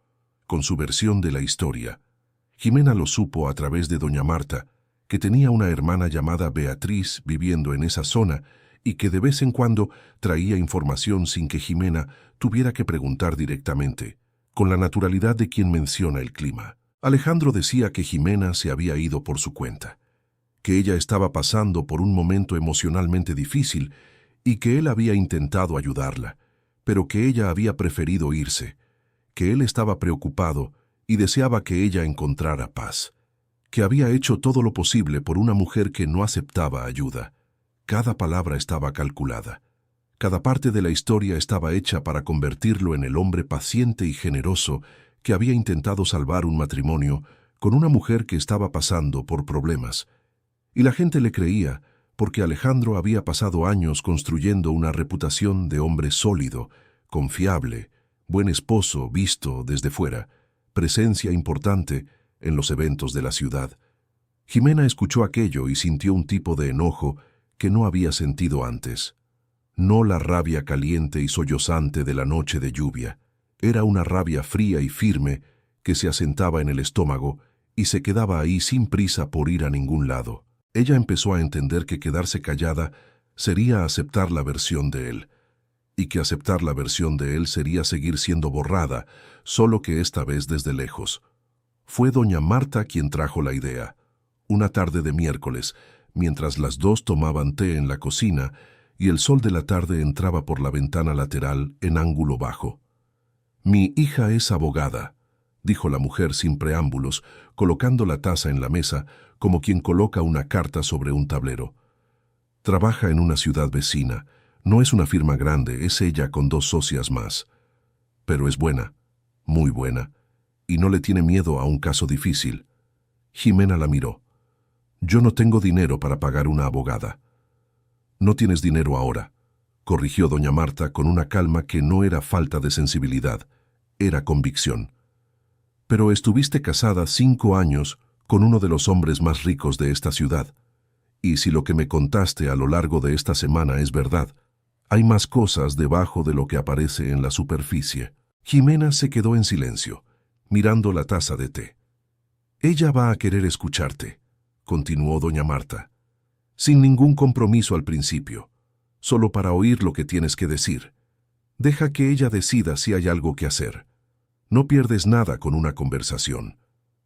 con su versión de la historia. Jimena lo supo a través de doña Marta, que tenía una hermana llamada Beatriz viviendo en esa zona y que de vez en cuando traía información sin que Jimena tuviera que preguntar directamente, con la naturalidad de quien menciona el clima. Alejandro decía que Jimena se había ido por su cuenta, que ella estaba pasando por un momento emocionalmente difícil y que él había intentado ayudarla, pero que ella había preferido irse, que él estaba preocupado y deseaba que ella encontrara paz, que había hecho todo lo posible por una mujer que no aceptaba ayuda. Cada palabra estaba calculada. Cada parte de la historia estaba hecha para convertirlo en el hombre paciente y generoso que había intentado salvar un matrimonio con una mujer que estaba pasando por problemas. Y la gente le creía porque Alejandro había pasado años construyendo una reputación de hombre sólido, confiable, buen esposo visto desde fuera, presencia importante en los eventos de la ciudad. Jimena escuchó aquello y sintió un tipo de enojo que no había sentido antes. No la rabia caliente y sollozante de la noche de lluvia. Era una rabia fría y firme que se asentaba en el estómago y se quedaba ahí sin prisa por ir a ningún lado. Ella empezó a entender que quedarse callada sería aceptar la versión de él, y que aceptar la versión de él sería seguir siendo borrada, solo que esta vez desde lejos. Fue doña Marta quien trajo la idea. Una tarde de miércoles, mientras las dos tomaban té en la cocina y el sol de la tarde entraba por la ventana lateral en ángulo bajo. «Mi hija es abogada», dijo la mujer sin preámbulos, colocando la taza en la mesa como quien coloca una carta sobre un tablero. «Trabaja en una ciudad vecina. No es una firma grande, es ella con 2 socias más. Pero es buena, muy buena, y no le tiene miedo a un caso difícil». Jimena la miró. «Yo no tengo dinero para pagar una abogada». «No tienes dinero ahora», corrigió doña Marta con una calma que no era falta de sensibilidad, era convicción. «Pero estuviste casada 5 años con uno de los hombres más ricos de esta ciudad. Y si lo que me contaste a lo largo de esta semana es verdad, hay más cosas debajo de lo que aparece en la superficie». Jimena se quedó en silencio, mirando la taza de té. «Ella va a querer escucharte», continuó doña Marta, «sin ningún compromiso al principio, solo para oír lo que tienes que decir. Deja que ella decida si hay algo que hacer. No pierdes nada con una conversación».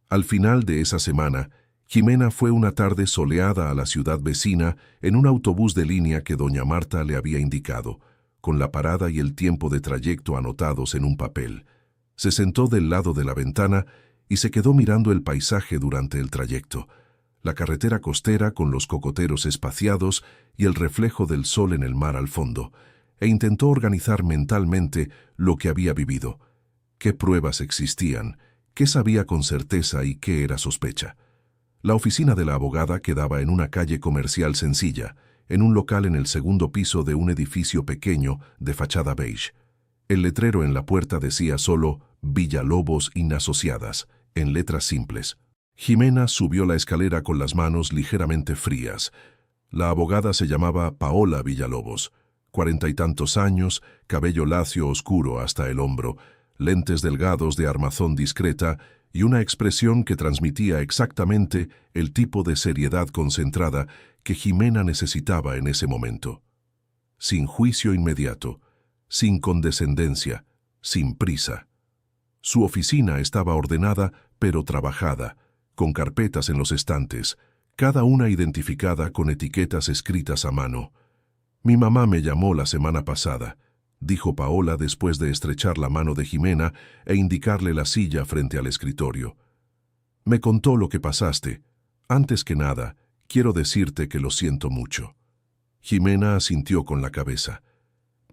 Al final de esa semana, Jimena fue una tarde soleada a la ciudad vecina en un autobús de línea que doña Marta le había indicado, con la parada y el tiempo de trayecto anotados en un papel. Se sentó del lado de la ventana y se quedó mirando el paisaje durante el trayecto, la carretera costera con los cocoteros espaciados y el reflejo del sol en el mar al fondo, e intentó organizar mentalmente lo que había vivido. ¿Qué pruebas existían? ¿Qué sabía con certeza y qué era sospecha? La oficina de la abogada quedaba en una calle comercial sencilla, en un local en el segundo piso de un edificio pequeño de fachada beige. El letrero en la puerta decía solo «Villalobos Inasociadas», en letras simples. Jimena subió la escalera con las manos ligeramente frías. La abogada se llamaba Paola Villalobos, 40 y tantos años, cabello lacio oscuro hasta el hombro, lentes delgados de armazón discreta y una expresión que transmitía exactamente el tipo de seriedad concentrada que Jimena necesitaba en ese momento. Sin juicio inmediato, sin condescendencia, sin prisa. Su oficina estaba ordenada pero trabajada, con carpetas en los estantes, cada una identificada con etiquetas escritas a mano. «Mi mamá me llamó la semana pasada», dijo Paola después de estrechar la mano de Jimena e indicarle la silla frente al escritorio. «Me contó lo que pasaste. Antes que nada, quiero decirte que lo siento mucho». Jimena asintió con la cabeza.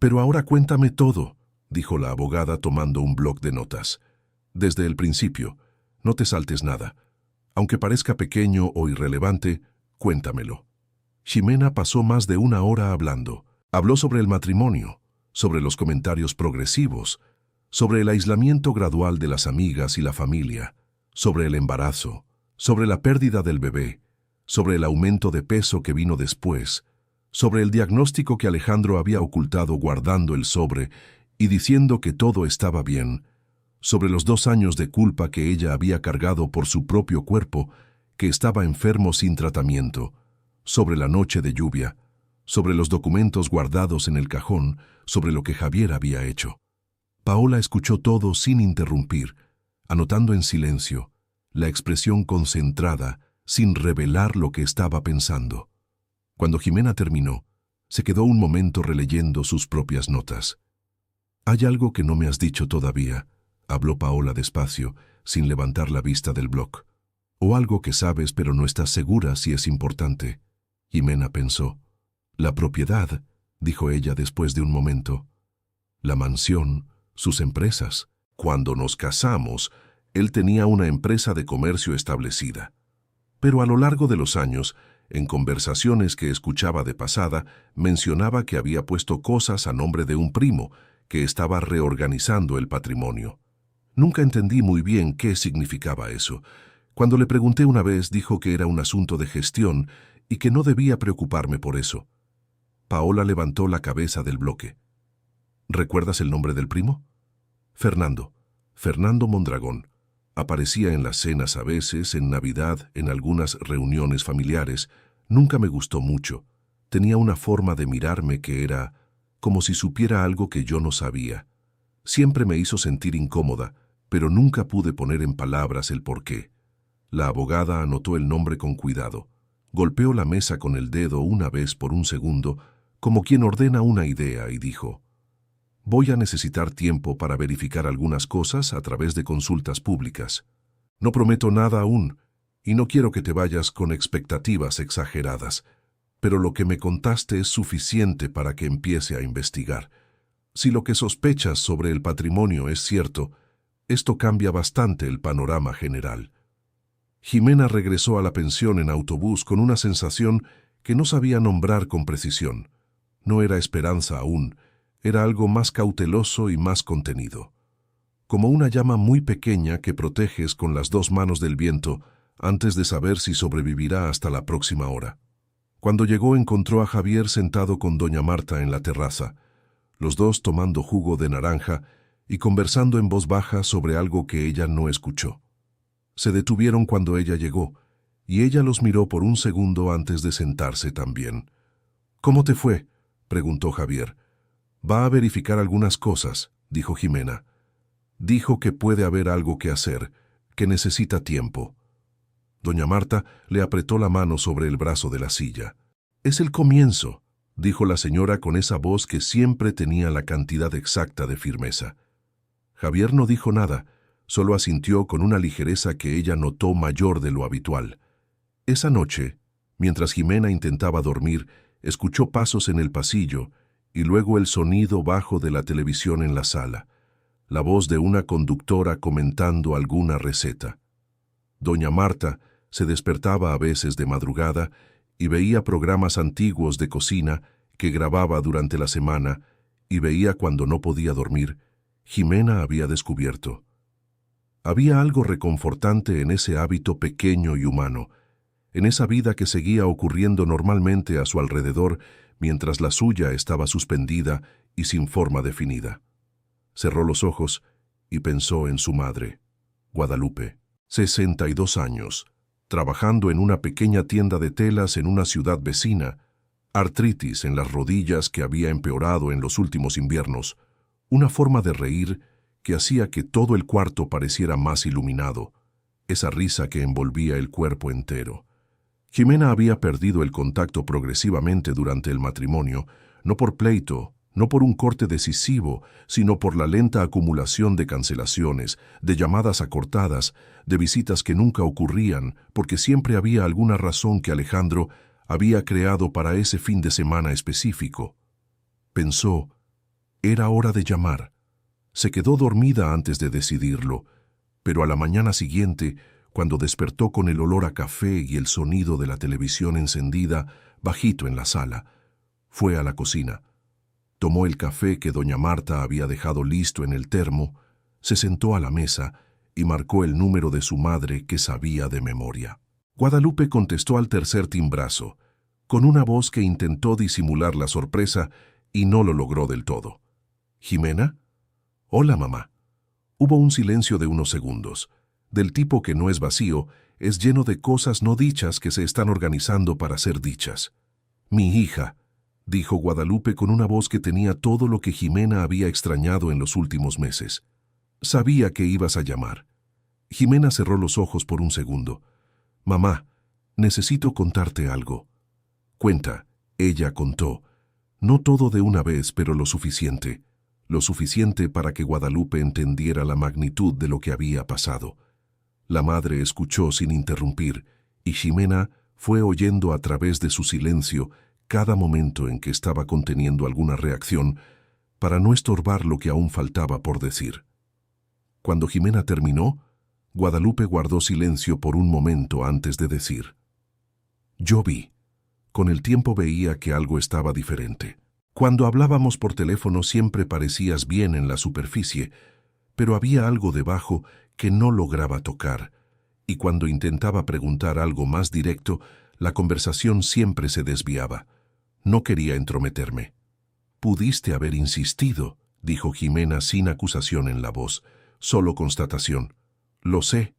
«Pero ahora cuéntame todo», dijo la abogada tomando un bloc de notas. Desde el principio, no te saltes nada. Aunque parezca pequeño o irrelevante, cuéntamelo. Ximena pasó más de una hora hablando. Habló sobre el matrimonio, sobre los comentarios progresivos, sobre el aislamiento gradual de las amigas y la familia, sobre el embarazo, sobre la pérdida del bebé, sobre el aumento de peso que vino después, sobre el diagnóstico que Alejandro había ocultado guardando el sobre y diciendo que todo estaba bien, sobre los 2 años de culpa que ella había cargado por su propio cuerpo, que estaba enfermo sin tratamiento, sobre la noche de lluvia, sobre los documentos guardados en el cajón, sobre lo que Javier había hecho. Paola escuchó todo sin interrumpir, anotando en silencio, la expresión concentrada, sin revelar lo que estaba pensando. Cuando Ximena terminó, se quedó un momento releyendo sus propias notas. «Hay algo que no me has dicho todavía», habló Paola despacio, sin levantar la vista del bloc. «O algo que sabes pero no estás segura si es importante». Ximena pensó. «La propiedad», dijo ella después de un momento. «La mansión, sus empresas. Cuando nos casamos, él tenía una empresa de comercio establecida. Pero a lo largo de los años, en conversaciones que escuchaba de pasada, mencionaba que había puesto cosas a nombre de un primo, que estaba reorganizando el patrimonio. Nunca entendí muy bien qué significaba eso. Cuando le pregunté una vez, dijo que era un asunto de gestión y que no debía preocuparme por eso». Paola levantó la cabeza del bloque. «¿Recuerdas el nombre del primo?» «Fernando. Fernando Mondragón. Aparecía en las cenas a veces, en Navidad, en algunas reuniones familiares. Nunca me gustó mucho. Tenía una forma de mirarme que era como si supiera algo que yo no sabía. Siempre me hizo sentir incómoda, pero nunca pude poner en palabras el porqué». La abogada anotó el nombre con cuidado. Golpeó la mesa con el dedo una vez por un segundo, como quien ordena una idea, y dijo: «Voy a necesitar tiempo para verificar algunas cosas a través de consultas públicas. No prometo nada aún, y no quiero que te vayas con expectativas exageradas, pero lo que me contaste es suficiente para que empiece a investigar. Si lo que sospechas sobre el patrimonio es cierto, esto cambia bastante el panorama general». Ximena regresó a la pensión en autobús con una sensación que no sabía nombrar con precisión. No era esperanza aún, era algo más cauteloso y más contenido. Como una llama muy pequeña que proteges con las 2 manos del viento antes de saber si sobrevivirá hasta la próxima hora. Cuando llegó encontró a Javier sentado con doña Marta en la terraza, los dos tomando jugo de naranja y conversando en voz baja sobre algo que ella no escuchó. Se detuvieron cuando ella llegó, y ella los miró por un segundo antes de sentarse también. «¿Cómo te fue?», preguntó Javier. «Va a verificar algunas cosas», dijo Ximena. «Dijo que puede haber algo que hacer, que necesita tiempo». Doña Marta le apretó la mano sobre el brazo de la silla. «Es el comienzo», dijo la señora con esa voz que siempre tenía la cantidad exacta de firmeza. Javier no dijo nada, solo asintió con una ligereza que ella notó mayor de lo habitual. Esa noche, mientras Ximena intentaba dormir, escuchó pasos en el pasillo y luego el sonido bajo de la televisión en la sala, la voz de una conductora comentando alguna receta. Doña Marta se despertaba a veces de madrugada y veía programas antiguos de cocina que grababa durante la semana y veía cuando no podía dormir. Ximena había descubierto. Había algo reconfortante en ese hábito pequeño y humano, en esa vida que seguía ocurriendo normalmente a su alrededor mientras la suya estaba suspendida y sin forma definida. Cerró los ojos y pensó en su madre, Guadalupe, 62 años, trabajando en una pequeña tienda de telas en una ciudad vecina, artritis en las rodillas que había empeorado en los últimos inviernos, una forma de reír que hacía que todo el cuarto pareciera más iluminado, esa risa que envolvía el cuerpo entero. Ximena había perdido el contacto progresivamente durante el matrimonio, no por pleito, no por un corte decisivo, sino por la lenta acumulación de cancelaciones, de llamadas acortadas, de visitas que nunca ocurrían, porque siempre había alguna razón que Alejandro había creado para ese fin de semana específico. Pensó, era hora de llamar. Se quedó dormida antes de decidirlo, pero a la mañana siguiente, cuando despertó con el olor a café y el sonido de la televisión encendida bajito en la sala, fue a la cocina. Tomó el café que doña Marta había dejado listo en el termo, se sentó a la mesa y marcó el número de su madre que sabía de memoria. Guadalupe contestó al tercer timbrazo, con una voz que intentó disimular la sorpresa y no lo logró del todo. ¿Jimena? Hola, mamá. Hubo un silencio de unos segundos. Del tipo que no es vacío, es lleno de cosas no dichas que se están organizando para ser dichas. Mi hija, dijo Guadalupe con una voz que tenía todo lo que Jimena había extrañado en los últimos meses. Sabía que ibas a llamar. Jimena cerró los ojos por un segundo. Mamá, necesito contarte algo. Cuenta, ella contó. No todo de una vez, pero lo suficiente. Lo suficiente para que Guadalupe entendiera la magnitud de lo que había pasado. La madre escuchó sin interrumpir, y Jimena fue oyendo a través de su silencio cada momento en que estaba conteniendo alguna reacción para no estorbar lo que aún faltaba por decir. Cuando Jimena terminó, Guadalupe guardó silencio por un momento antes de decir. Yo vi. Con el tiempo veía que algo estaba diferente. Cuando hablábamos por teléfono siempre parecías bien en la superficie, pero había algo debajo que no lograba tocar, y cuando intentaba preguntar algo más directo, la conversación siempre se desviaba. No quería entrometerme. Pudiste haber insistido, dijo Jimena sin acusación en la voz, solo constatación. Lo sé.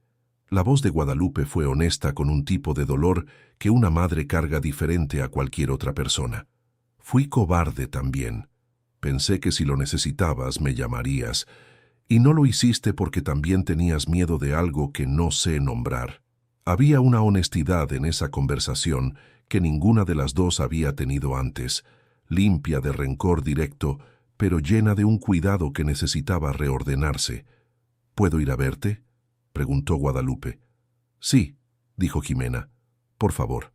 La voz de Guadalupe fue honesta con un tipo de dolor que una madre carga diferente a cualquier otra persona. Fui cobarde también. Pensé que si lo necesitabas me llamarías, y no lo hiciste porque también tenías miedo de algo que no sé nombrar. Había una honestidad en esa conversación que ninguna de las dos había tenido antes, limpia de rencor directo, pero llena de un cuidado que necesitaba reordenarse. ¿Puedo ir a verte?, preguntó Guadalupe. Sí, dijo Jimena. Por favor.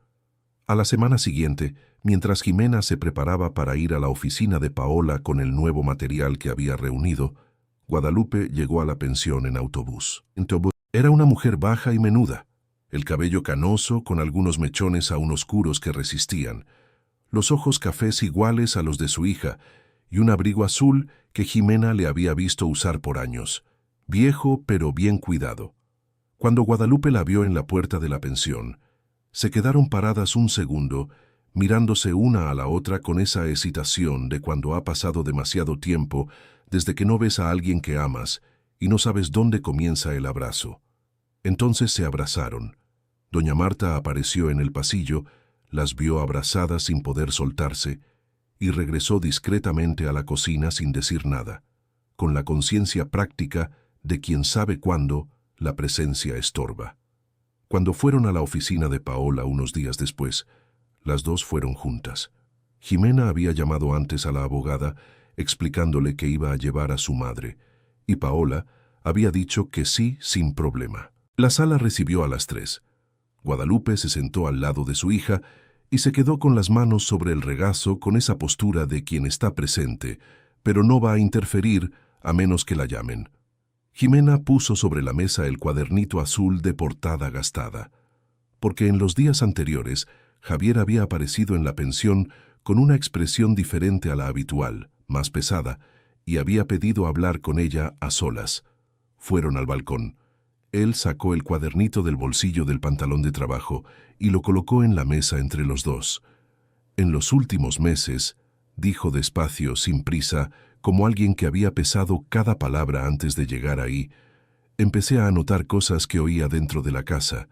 A la semana siguiente, mientras Jimena se preparaba para ir a la oficina de Paola con el nuevo material que había reunido, Guadalupe llegó a la pensión en autobús. Era una mujer baja y menuda, el cabello canoso con algunos mechones aún oscuros que resistían, los ojos cafés iguales a los de su hija y un abrigo azul que Jimena le había visto usar por años, viejo pero bien cuidado. Cuando Guadalupe la vio en la puerta de la pensión, se quedaron paradas un segundo, mirándose una a la otra con esa excitación de cuando ha pasado demasiado tiempo desde que no ves a alguien que amas y no sabes dónde comienza el abrazo. Entonces se abrazaron. Doña Marta apareció en el pasillo, las vio abrazadas sin poder soltarse y regresó discretamente a la cocina sin decir nada, con la conciencia práctica de quien sabe cuándo la presencia estorba. Cuando fueron a la oficina de Paola unos días después, las dos fueron juntas. Jimena había llamado antes a la abogada explicándole que iba a llevar a su madre, y Paola había dicho que sí sin problema. La sala recibió a las 3. Guadalupe se sentó al lado de su hija y se quedó con las manos sobre el regazo con esa postura de quien está presente, pero no va a interferir a menos que la llamen. Jimena puso sobre la mesa el cuadernito azul de portada gastada, porque en los días anteriores Javier había aparecido en la pensión con una expresión diferente a la habitual, más pesada, y había pedido hablar con ella a solas. Fueron al balcón. Él sacó el cuadernito del bolsillo del pantalón de trabajo y lo colocó en la mesa entre los dos. En los últimos meses, dijo despacio, sin prisa, como alguien que había pesado cada palabra antes de llegar ahí, empecé a anotar cosas que oía dentro de la casa.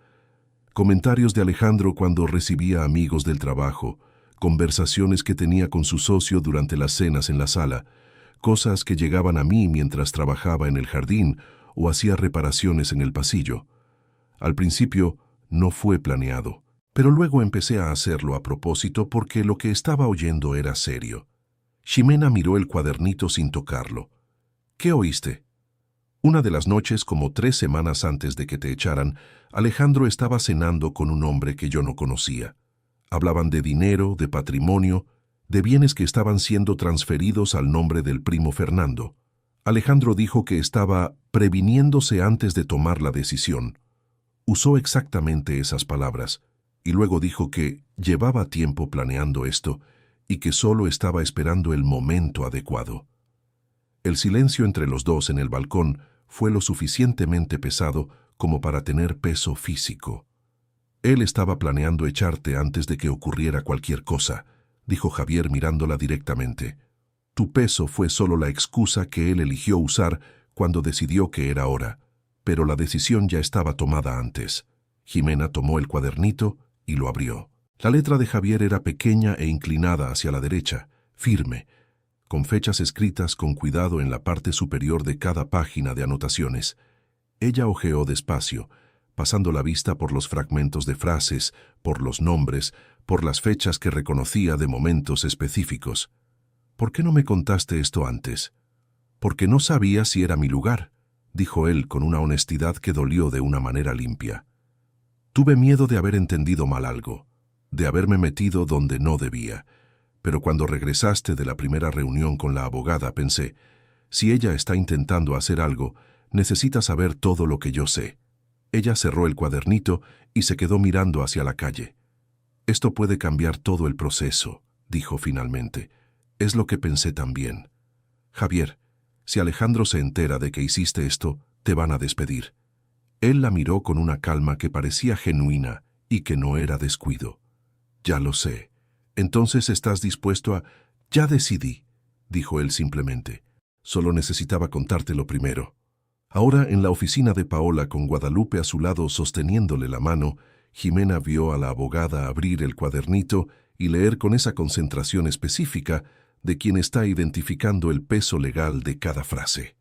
Comentarios de Alejandro cuando recibía amigos del trabajo, conversaciones que tenía con su socio durante las cenas en la sala, cosas que llegaban a mí mientras trabajaba en el jardín o hacía reparaciones en el pasillo. Al principio no fue planeado, pero luego empecé a hacerlo a propósito porque lo que estaba oyendo era serio. Ximena miró el cuadernito sin tocarlo. ¿Qué oíste? Una de las noches, como 3 semanas antes de que te echaran, Alejandro estaba cenando con un hombre que yo no conocía. Hablaban de dinero, de patrimonio, de bienes que estaban siendo transferidos al nombre del primo Fernando. Alejandro dijo que estaba previniéndose antes de tomar la decisión. Usó exactamente esas palabras, y luego dijo que llevaba tiempo planeando esto y que solo estaba esperando el momento adecuado. El silencio entre los dos en el balcón fue lo suficientemente pesado como para tener peso físico. Él estaba planeando echarte antes de que ocurriera cualquier cosa, dijo Javier mirándola directamente. Tu peso fue solo la excusa que él eligió usar cuando decidió que era hora, pero la decisión ya estaba tomada antes. Jimena tomó el cuadernito y lo abrió. La letra de Javier era pequeña e inclinada hacia la derecha, firme, con fechas escritas con cuidado en la parte superior de cada página de anotaciones. Ella hojeó despacio, pasando la vista por los fragmentos de frases, por los nombres, por las fechas que reconocía de momentos específicos. «¿Por qué no me contaste esto antes?» «Porque no sabía si era mi lugar», dijo él con una honestidad que dolió de una manera limpia. «Tuve miedo de haber entendido mal algo, de haberme metido donde no debía. Pero cuando regresaste de la primera reunión con la abogada pensé, si ella está intentando hacer algo, necesita saber todo lo que yo sé». Ella cerró el cuadernito y se quedó mirando hacia la calle. «Esto puede cambiar todo el proceso», dijo finalmente. «Es lo que pensé también. Javier, si Alejandro se entera de que hiciste esto, te van a despedir». Él la miró con una calma que parecía genuina y que no era descuido. «Ya lo sé. Entonces estás dispuesto a...» «Ya decidí», dijo él simplemente. «Solo necesitaba contártelo primero». Ahora, en la oficina de Paola, con Guadalupe a su lado sosteniéndole la mano, Jimena vio a la abogada abrir el cuadernito y leer con esa concentración específica de quien está identificando el peso legal de cada frase.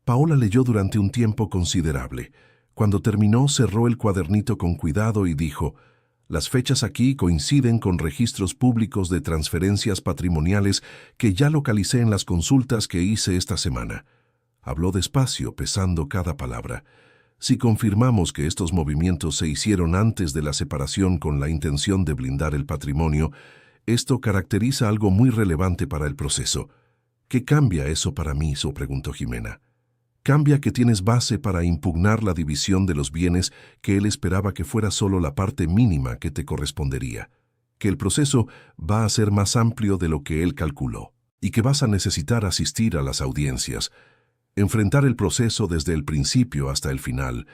Paola leyó durante un tiempo considerable. Cuando terminó, cerró el cuadernito con cuidado y dijo: «Las fechas aquí coinciden con registros públicos de transferencias patrimoniales que ya localicé en las consultas que hice esta semana». Habló despacio, pesando cada palabra. «Si confirmamos que estos movimientos se hicieron antes de la separación con la intención de blindar el patrimonio, esto caracteriza algo muy relevante para el proceso». «¿Qué cambia eso para mí?», preguntó Jimena. «Cambia que tienes base para impugnar la división de los bienes que él esperaba que fuera solo la parte mínima que te correspondería, que el proceso va a ser más amplio de lo que él calculó, y que vas a necesitar asistir a las audiencias, enfrentar el proceso desde el principio hasta el final,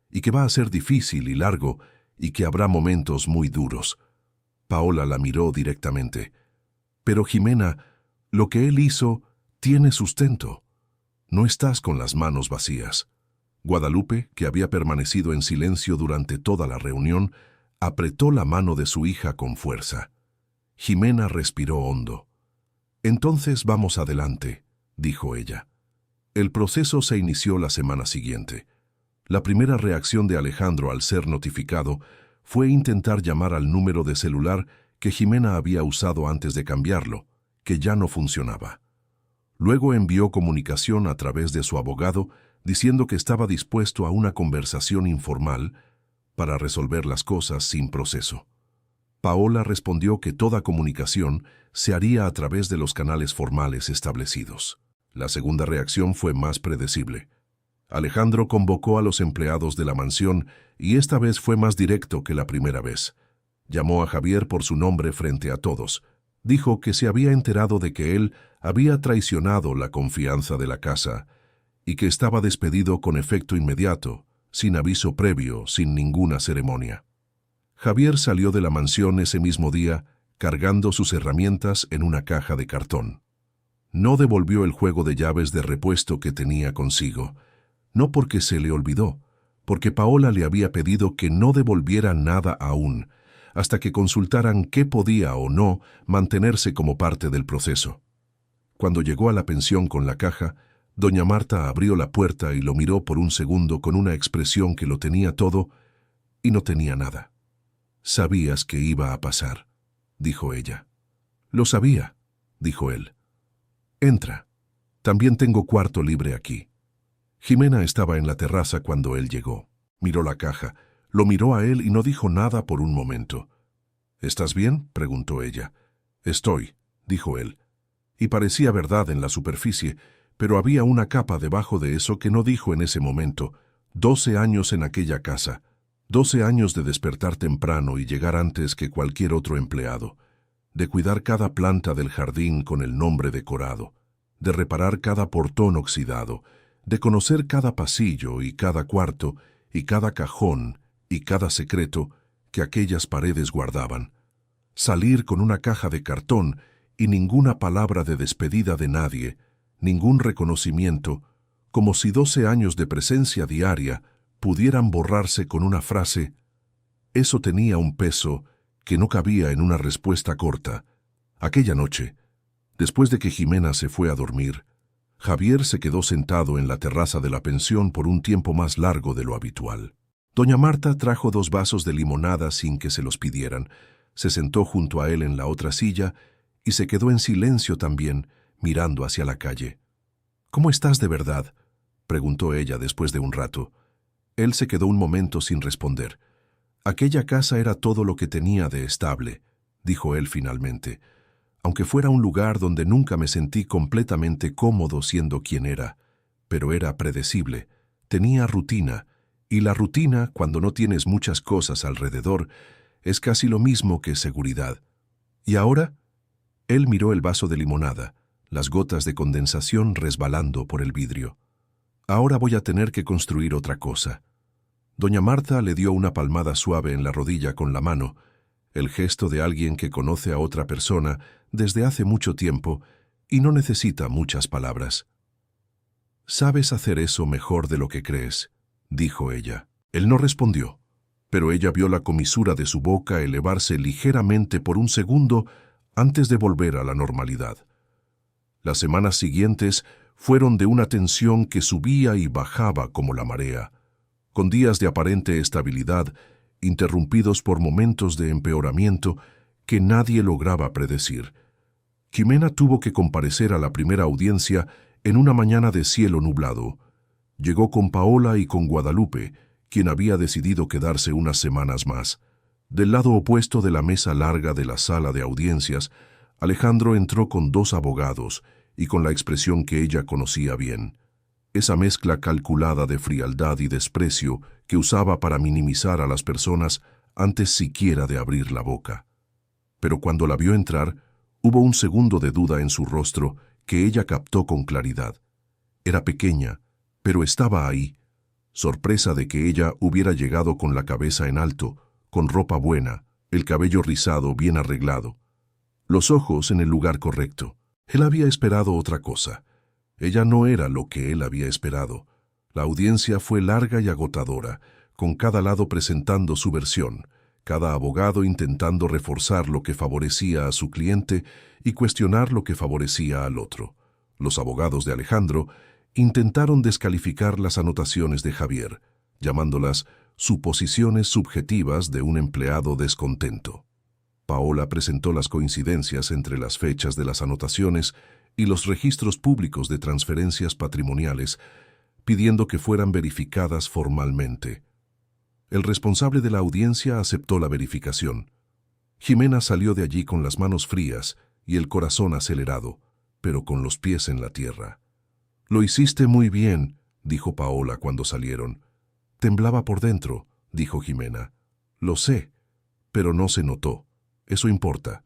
y que va a ser difícil y largo, y que habrá momentos muy duros». Paola la miró directamente. «Pero Jimena, lo que él hizo tiene sustento. No estás con las manos vacías». Guadalupe, que había permanecido en silencio durante toda la reunión, apretó la mano de su hija con fuerza. Jimena respiró hondo. «Entonces vamos adelante», dijo ella. El proceso se inició la semana siguiente. La primera reacción de Alejandro al ser notificado fue intentar llamar al número de celular que Jimena había usado antes de cambiarlo, que ya no funcionaba. Luego envió comunicación a través de su abogado diciendo que estaba dispuesto a una conversación informal para resolver las cosas sin proceso. Paola respondió que toda comunicación se haría a través de los canales formales establecidos. La segunda reacción fue más predecible. Alejandro convocó a los empleados de la mansión y esta vez fue más directo que la primera vez. Llamó a Javier por su nombre frente a todos. Dijo que se había enterado de que él había traicionado la confianza de la casa y que estaba despedido con efecto inmediato, sin aviso previo, sin ninguna ceremonia. Javier salió de la mansión ese mismo día cargando sus herramientas en una caja de cartón. No devolvió el juego de llaves de repuesto que tenía consigo, no porque se le olvidó, porque Paola le había pedido que no devolviera nada aún, hasta que consultaran qué podía o no mantenerse como parte del proceso. Cuando llegó a la pensión con la caja, doña Marta abrió la puerta y lo miró por un segundo con una expresión que lo tenía todo y no tenía nada. «Sabías que iba a pasar», dijo ella. «Lo sabía», dijo él. «Entra. También tengo cuarto libre aquí». Jimena estaba en la terraza cuando él llegó. Miró la caja, lo miró a él y no dijo nada por un momento. «¿Estás bien?», preguntó ella. «Estoy», dijo él. Y parecía verdad en la superficie, pero había una capa debajo de eso que no dijo en ese momento. 12 años en aquella casa, 12 años de despertar temprano y llegar antes que cualquier otro empleado, de cuidar cada planta del jardín con el nombre decorado, de reparar cada portón oxidado, de conocer cada pasillo y cada cuarto y cada cajón y cada secreto que aquellas paredes guardaban. Salir con una caja de cartón y ninguna palabra de despedida de nadie, ningún reconocimiento, como si 12 años de presencia diaria pudieran borrarse con una frase. Eso tenía un peso que no cabía en una respuesta corta. Aquella noche, después de que Jimena se fue a dormir, Javier se quedó sentado en la terraza de la pensión por un tiempo más largo de lo habitual. Doña Marta trajo 2 vasos de limonada sin que se los pidieran, se sentó junto a él en la otra silla y se quedó en silencio también, mirando hacia la calle. «¿Cómo estás de verdad?», preguntó ella después de un rato. Él se quedó un momento sin responder. «Aquella casa era todo lo que tenía de estable», dijo él finalmente, «aunque fuera un lugar donde nunca me sentí completamente cómodo siendo quien era, pero era predecible, tenía rutina, y la rutina, cuando no tienes muchas cosas alrededor, es casi lo mismo que seguridad. ¿Y ahora?». Él miró el vaso de limonada, las gotas de condensación resbalando por el vidrio. «Ahora voy a tener que construir otra cosa». Doña Marta le dio una palmada suave en la rodilla con la mano, el gesto de alguien que conoce a otra persona desde hace mucho tiempo y no necesita muchas palabras. «Sabes hacer eso mejor de lo que crees», dijo ella. Él no respondió, pero ella vio la comisura de su boca elevarse ligeramente por un segundo antes de volver a la normalidad. Las semanas siguientes fueron de una tensión que subía y bajaba como la marea, con días de aparente estabilidad, interrumpidos por momentos de empeoramiento que nadie lograba predecir. Jimena tuvo que comparecer a la primera audiencia en una mañana de cielo nublado. Llegó con Paola y con Guadalupe, quien había decidido quedarse unas semanas más. Del lado opuesto de la mesa larga de la sala de audiencias, Alejandro entró con 2 abogados y con la expresión que ella conocía bien. Esa mezcla calculada de frialdad y desprecio que usaba para minimizar a las personas antes siquiera de abrir la boca. Pero cuando la vio entrar, hubo un segundo de duda en su rostro que ella captó con claridad. Era pequeña, pero estaba ahí. Sorpresa de que ella hubiera llegado con la cabeza en alto, con ropa buena, el cabello rizado bien arreglado, los ojos en el lugar correcto. Él había esperado otra cosa. Ella no era lo que él había esperado. La audiencia fue larga y agotadora, con cada lado presentando su versión, cada abogado intentando reforzar lo que favorecía a su cliente y cuestionar lo que favorecía al otro. Los abogados de Alejandro intentaron descalificar las anotaciones de Javier, llamándolas suposiciones subjetivas de un empleado descontento. Paola presentó las coincidencias entre las fechas de las anotaciones y los registros públicos de transferencias patrimoniales, pidiendo que fueran verificadas formalmente. El responsable de la audiencia aceptó la verificación. Jimena salió de allí con las manos frías y el corazón acelerado, pero con los pies en la tierra. «Lo hiciste muy bien», dijo Paola cuando salieron. «Temblaba por dentro», dijo Jimena. «Lo sé, pero no se notó. Eso importa».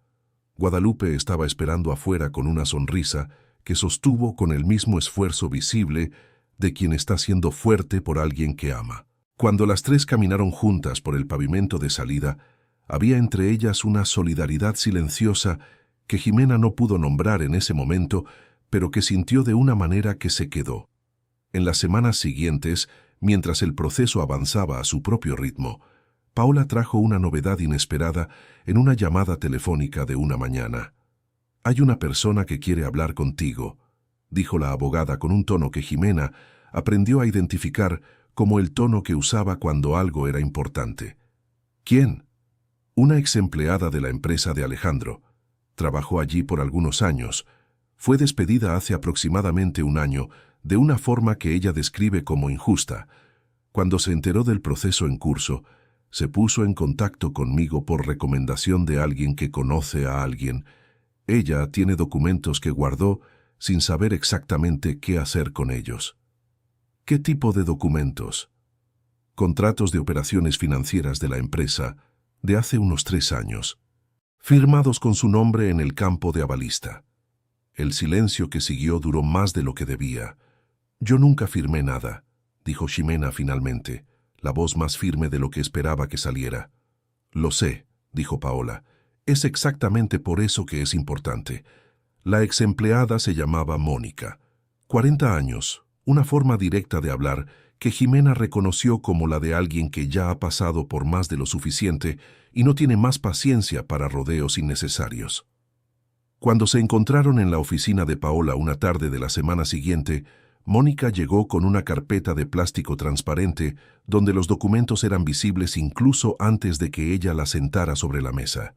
Guadalupe estaba esperando afuera con una sonrisa que sostuvo con el mismo esfuerzo visible de quien está siendo fuerte por alguien que ama. Cuando las 3 caminaron juntas por el pavimento de salida, había entre ellas una solidaridad silenciosa que Jimena no pudo nombrar en ese momento, pero que sintió de una manera que se quedó. En las semanas siguientes, mientras el proceso avanzaba a su propio ritmo, Paola trajo una novedad inesperada en una llamada telefónica de una mañana. «Hay una persona que quiere hablar contigo», dijo la abogada con un tono que Jimena aprendió a identificar como el tono que usaba cuando algo era importante. «¿Quién?» «Una exempleada de la empresa de Alejandro. Trabajó allí por algunos años. Fue despedida hace aproximadamente un año de una forma que ella describe como injusta. Cuando se enteró del proceso en curso, se puso en contacto conmigo por recomendación de alguien que conoce a alguien. Ella tiene documentos que guardó sin saber exactamente qué hacer con ellos. ¿Qué tipo de documentos? Contratos de operaciones financieras de la empresa de hace unos 3 años, firmados con su nombre en el campo de avalista. El silencio que siguió duró más de lo que debía. «Yo nunca firmé nada», dijo Ximena finalmente, la voz más firme de lo que esperaba que saliera. «Lo sé», dijo Paola. «Es exactamente por eso que es importante». La exempleada se llamaba Mónica. 40 años, una forma directa de hablar que Ximena reconoció como la de alguien que ya ha pasado por más de lo suficiente y no tiene más paciencia para rodeos innecesarios. Cuando se encontraron en la oficina de Paola una tarde de la semana siguiente, Mónica llegó con una carpeta de plástico transparente donde los documentos eran visibles incluso antes de que ella la sentara sobre la mesa.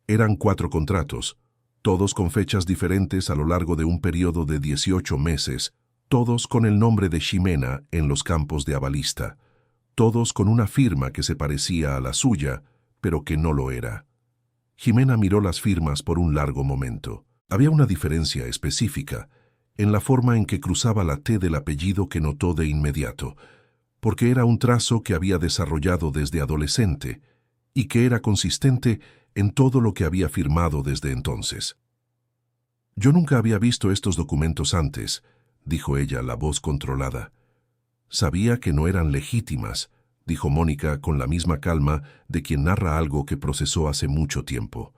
Eran 4 contratos, todos con fechas diferentes a lo largo de un periodo de 18 meses, todos con el nombre de Ximena en los campos de avalista, todos con una firma que se parecía a la suya, pero que no lo era. Ximena miró las firmas por un largo momento. Había una diferencia específica en la forma en que cruzaba la T del apellido que notó de inmediato, porque era un trazo que había desarrollado desde adolescente y que era consistente en todo lo que había firmado desde entonces. «Yo nunca había visto estos documentos antes», dijo ella, la voz controlada. «Sabía que no eran legítimas», dijo Mónica con la misma calma de quien narra algo que procesó hace mucho tiempo.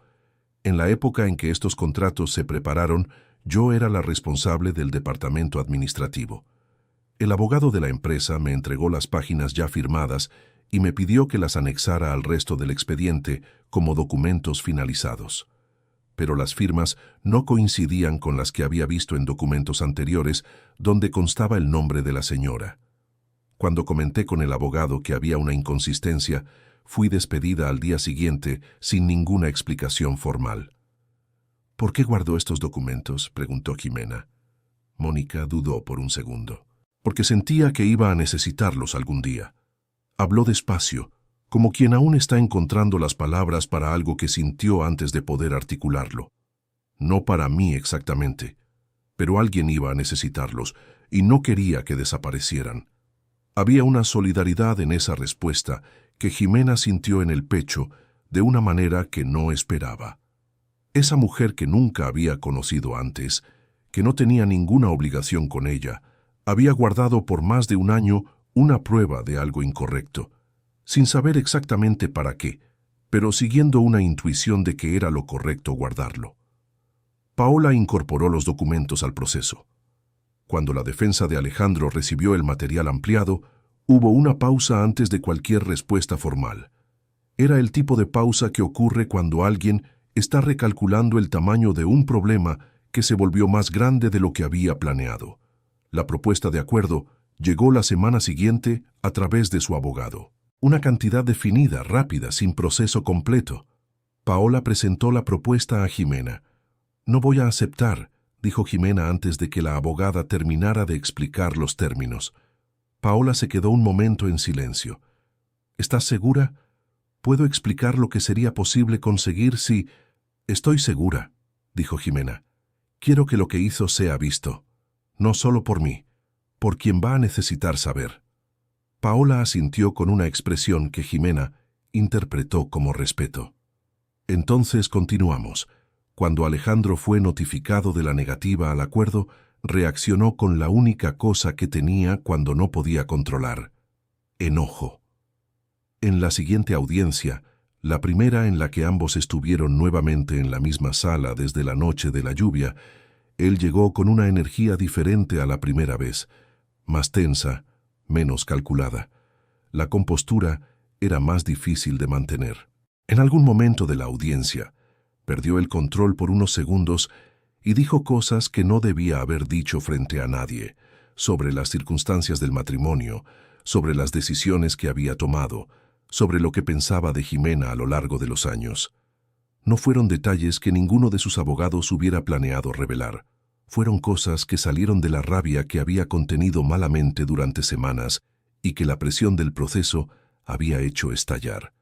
«En la época en que estos contratos se prepararon, yo era la responsable del departamento administrativo. El abogado de la empresa me entregó las páginas ya firmadas y me pidió que las anexara al resto del expediente como documentos finalizados. Pero las firmas no coincidían con las que había visto en documentos anteriores donde constaba el nombre de la señora. Cuando comenté con el abogado que había una inconsistencia, fui despedida al día siguiente sin ninguna explicación formal». «¿Por qué guardó estos documentos?», preguntó Ximena. Mónica dudó por un segundo. «Porque sentía que iba a necesitarlos algún día». Habló despacio, como quien aún está encontrando las palabras para algo que sintió antes de poder articularlo. «No para mí exactamente, pero alguien iba a necesitarlos y no quería que desaparecieran». Había una solidaridad en esa respuesta que Ximena sintió en el pecho de una manera que no esperaba. Esa mujer que nunca había conocido antes, que no tenía ninguna obligación con ella, había guardado por más de un año una prueba de algo incorrecto, sin saber exactamente para qué, pero siguiendo una intuición de que era lo correcto guardarlo. Paola incorporó los documentos al proceso. Cuando la defensa de Alejandro recibió el material ampliado, hubo una pausa antes de cualquier respuesta formal. Era el tipo de pausa que ocurre cuando alguien está recalculando el tamaño de un problema que se volvió más grande de lo que había planeado. La propuesta de acuerdo llegó la semana siguiente a través de su abogado. Una cantidad definida, rápida, sin proceso completo. Paola presentó la propuesta a Ximena. «No voy a aceptar», dijo Ximena antes de que la abogada terminara de explicar los términos. Paola se quedó un momento en silencio. «¿Estás segura? ¿Puedo explicar lo que sería posible conseguir si...» «Estoy segura», dijo Ximena. «Quiero que lo que hizo sea visto. No solo por mí, por quien va a necesitar saber». Paola asintió con una expresión que Ximena interpretó como respeto. Entonces continuamos. Cuando Alejandro fue notificado de la negativa al acuerdo, reaccionó con la única cosa que tenía cuando no podía controlar: enojo. En la siguiente audiencia, la primera en la que ambos estuvieron nuevamente en la misma sala desde la noche de la lluvia, él llegó con una energía diferente a la primera vez, más tensa, menos calculada. La compostura era más difícil de mantener. En algún momento de la audiencia, perdió el control por unos segundos y dijo cosas que no debía haber dicho frente a nadie, sobre las circunstancias del matrimonio, sobre las decisiones que había tomado, sobre lo que pensaba de Ximena a lo largo de los años. No fueron detalles que ninguno de sus abogados hubiera planeado revelar. Fueron cosas que salieron de la rabia que había contenido malamente durante semanas y que la presión del proceso había hecho estallar.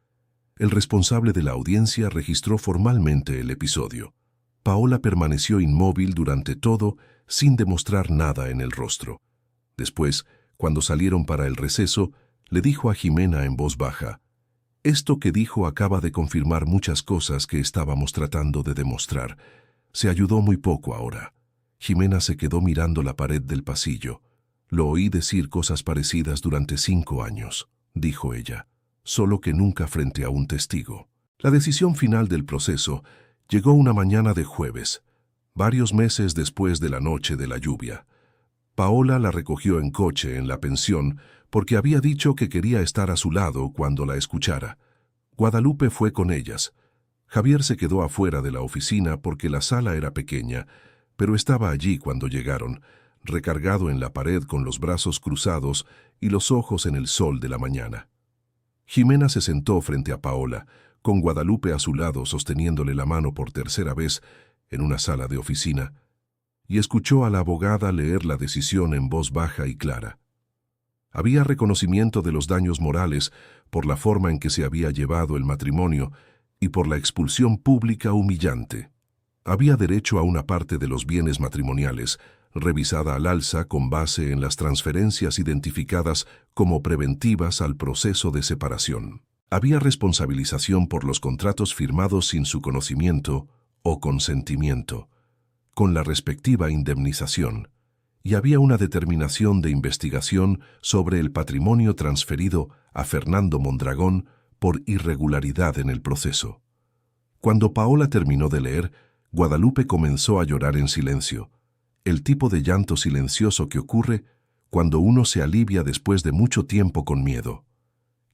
El responsable de la audiencia registró formalmente el episodio. Paola permaneció inmóvil durante todo, sin demostrar nada en el rostro. Después, cuando salieron para el receso, le dijo a Jimena en voz baja: «Esto que dijo acaba de confirmar muchas cosas que estábamos tratando de demostrar. Se ayudó muy poco ahora». Jimena se quedó mirando la pared del pasillo. «Lo oí decir cosas parecidas durante 5 años», dijo ella, «solo que nunca frente a un testigo». La decisión final del proceso llegó una mañana de jueves, varios meses después de la noche de la lluvia. Paola la recogió en coche en la pensión porque había dicho que quería estar a su lado cuando la escuchara. Guadalupe fue con ellas. Javier se quedó afuera de la oficina porque la sala era pequeña, pero estaba allí cuando llegaron, recargado en la pared con los brazos cruzados y los ojos en el sol de la mañana. Jimena se sentó frente a Paola, con Guadalupe a su lado sosteniéndole la mano por tercera vez en una sala de oficina, y escuchó a la abogada leer la decisión en voz baja y clara. Había reconocimiento de los daños morales por la forma en que se había llevado el matrimonio y por la expulsión pública humillante. Había derecho a una parte de los bienes matrimoniales, revisada al alza con base en las transferencias identificadas como preventivas al proceso de separación. Había responsabilización por los contratos firmados sin su conocimiento o consentimiento, con la respectiva indemnización, y había una determinación de investigación sobre el patrimonio transferido a Fernando Mondragón por irregularidad en el proceso. Cuando Paola terminó de leer, Guadalupe comenzó a llorar en silencio, el tipo de llanto silencioso que ocurre cuando uno se alivia después de mucho tiempo con miedo.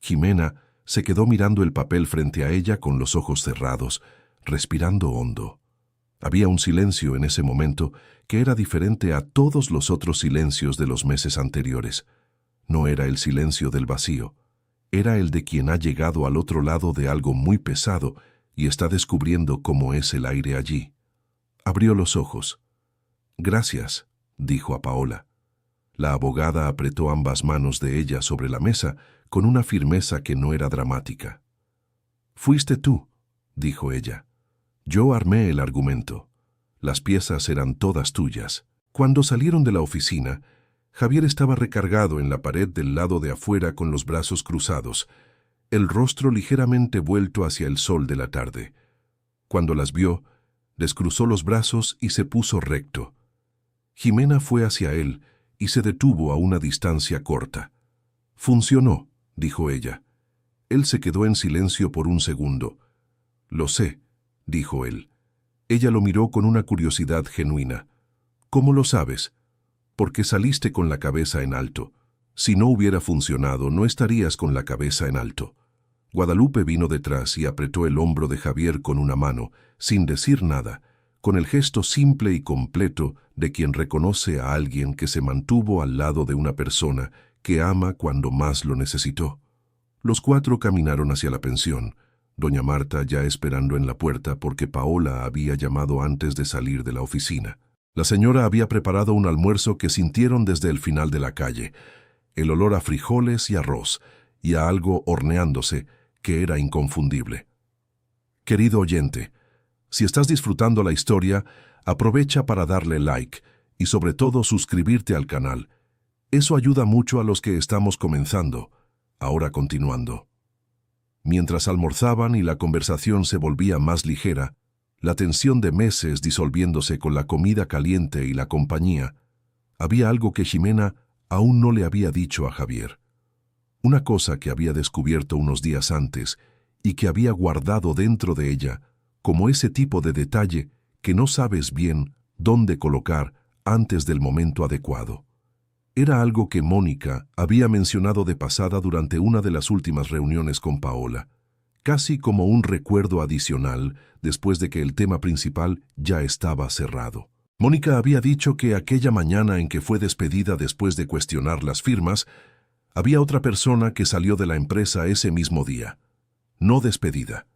Jimena se quedó mirando el papel frente a ella con los ojos cerrados, respirando hondo. Había un silencio en ese momento que era diferente a todos los otros silencios de los meses anteriores. No era el silencio del vacío, era el de quien ha llegado al otro lado de algo muy pesado y está descubriendo cómo es el aire allí. Abrió los ojos. «Gracias», dijo a Paola. La abogada apretó ambas manos de ella sobre la mesa con una firmeza que no era dramática. «Fuiste tú», dijo ella. «Yo armé el argumento. Las piezas eran todas tuyas». Cuando salieron de la oficina, Javier estaba recargado en la pared del lado de afuera con los brazos cruzados, el rostro ligeramente vuelto hacia el sol de la tarde. Cuando las vio, descruzó los brazos y se puso recto. Jimena fue hacia él y se detuvo a una distancia corta. «Funcionó», dijo ella. Él se quedó en silencio por un segundo. «Lo sé», dijo él. Ella lo miró con una curiosidad genuina. «¿Cómo lo sabes?» «Porque saliste con la cabeza en alto. Si no hubiera funcionado, no estarías con la cabeza en alto». Guadalupe vino detrás y apretó el hombro de Javier con una mano, sin decir nada, con el gesto simple y completo de quien reconoce a alguien que se mantuvo al lado de una persona que ama cuando más lo necesitó. Los 4 caminaron hacia la pensión, doña Marta ya esperando en la puerta porque Paola había llamado antes de salir de la oficina. La señora había preparado un almuerzo que sintieron desde el final de la calle, el olor a frijoles y arroz, y a algo horneándose que era inconfundible. Querido oyente, si estás disfrutando la historia, aprovecha para darle like y sobre todo suscribirte al canal. Eso ayuda mucho a los que estamos comenzando. Ahora continuando. Mientras almorzaban y la conversación se volvía más ligera, la tensión de meses disolviéndose con la comida caliente y la compañía, había algo que Jimena aún no le había dicho a Javier. Una cosa que había descubierto unos días antes y que había guardado dentro de ella, como ese tipo de detalle que no sabes bien dónde colocar antes del momento adecuado. Era algo que Mónica había mencionado de pasada durante una de las últimas reuniones con Paola, casi como un recuerdo adicional después de que el tema principal ya estaba cerrado. Mónica había dicho que aquella mañana en que fue despedida después de cuestionar las firmas, había otra persona que salió de la empresa ese mismo día. No despedida,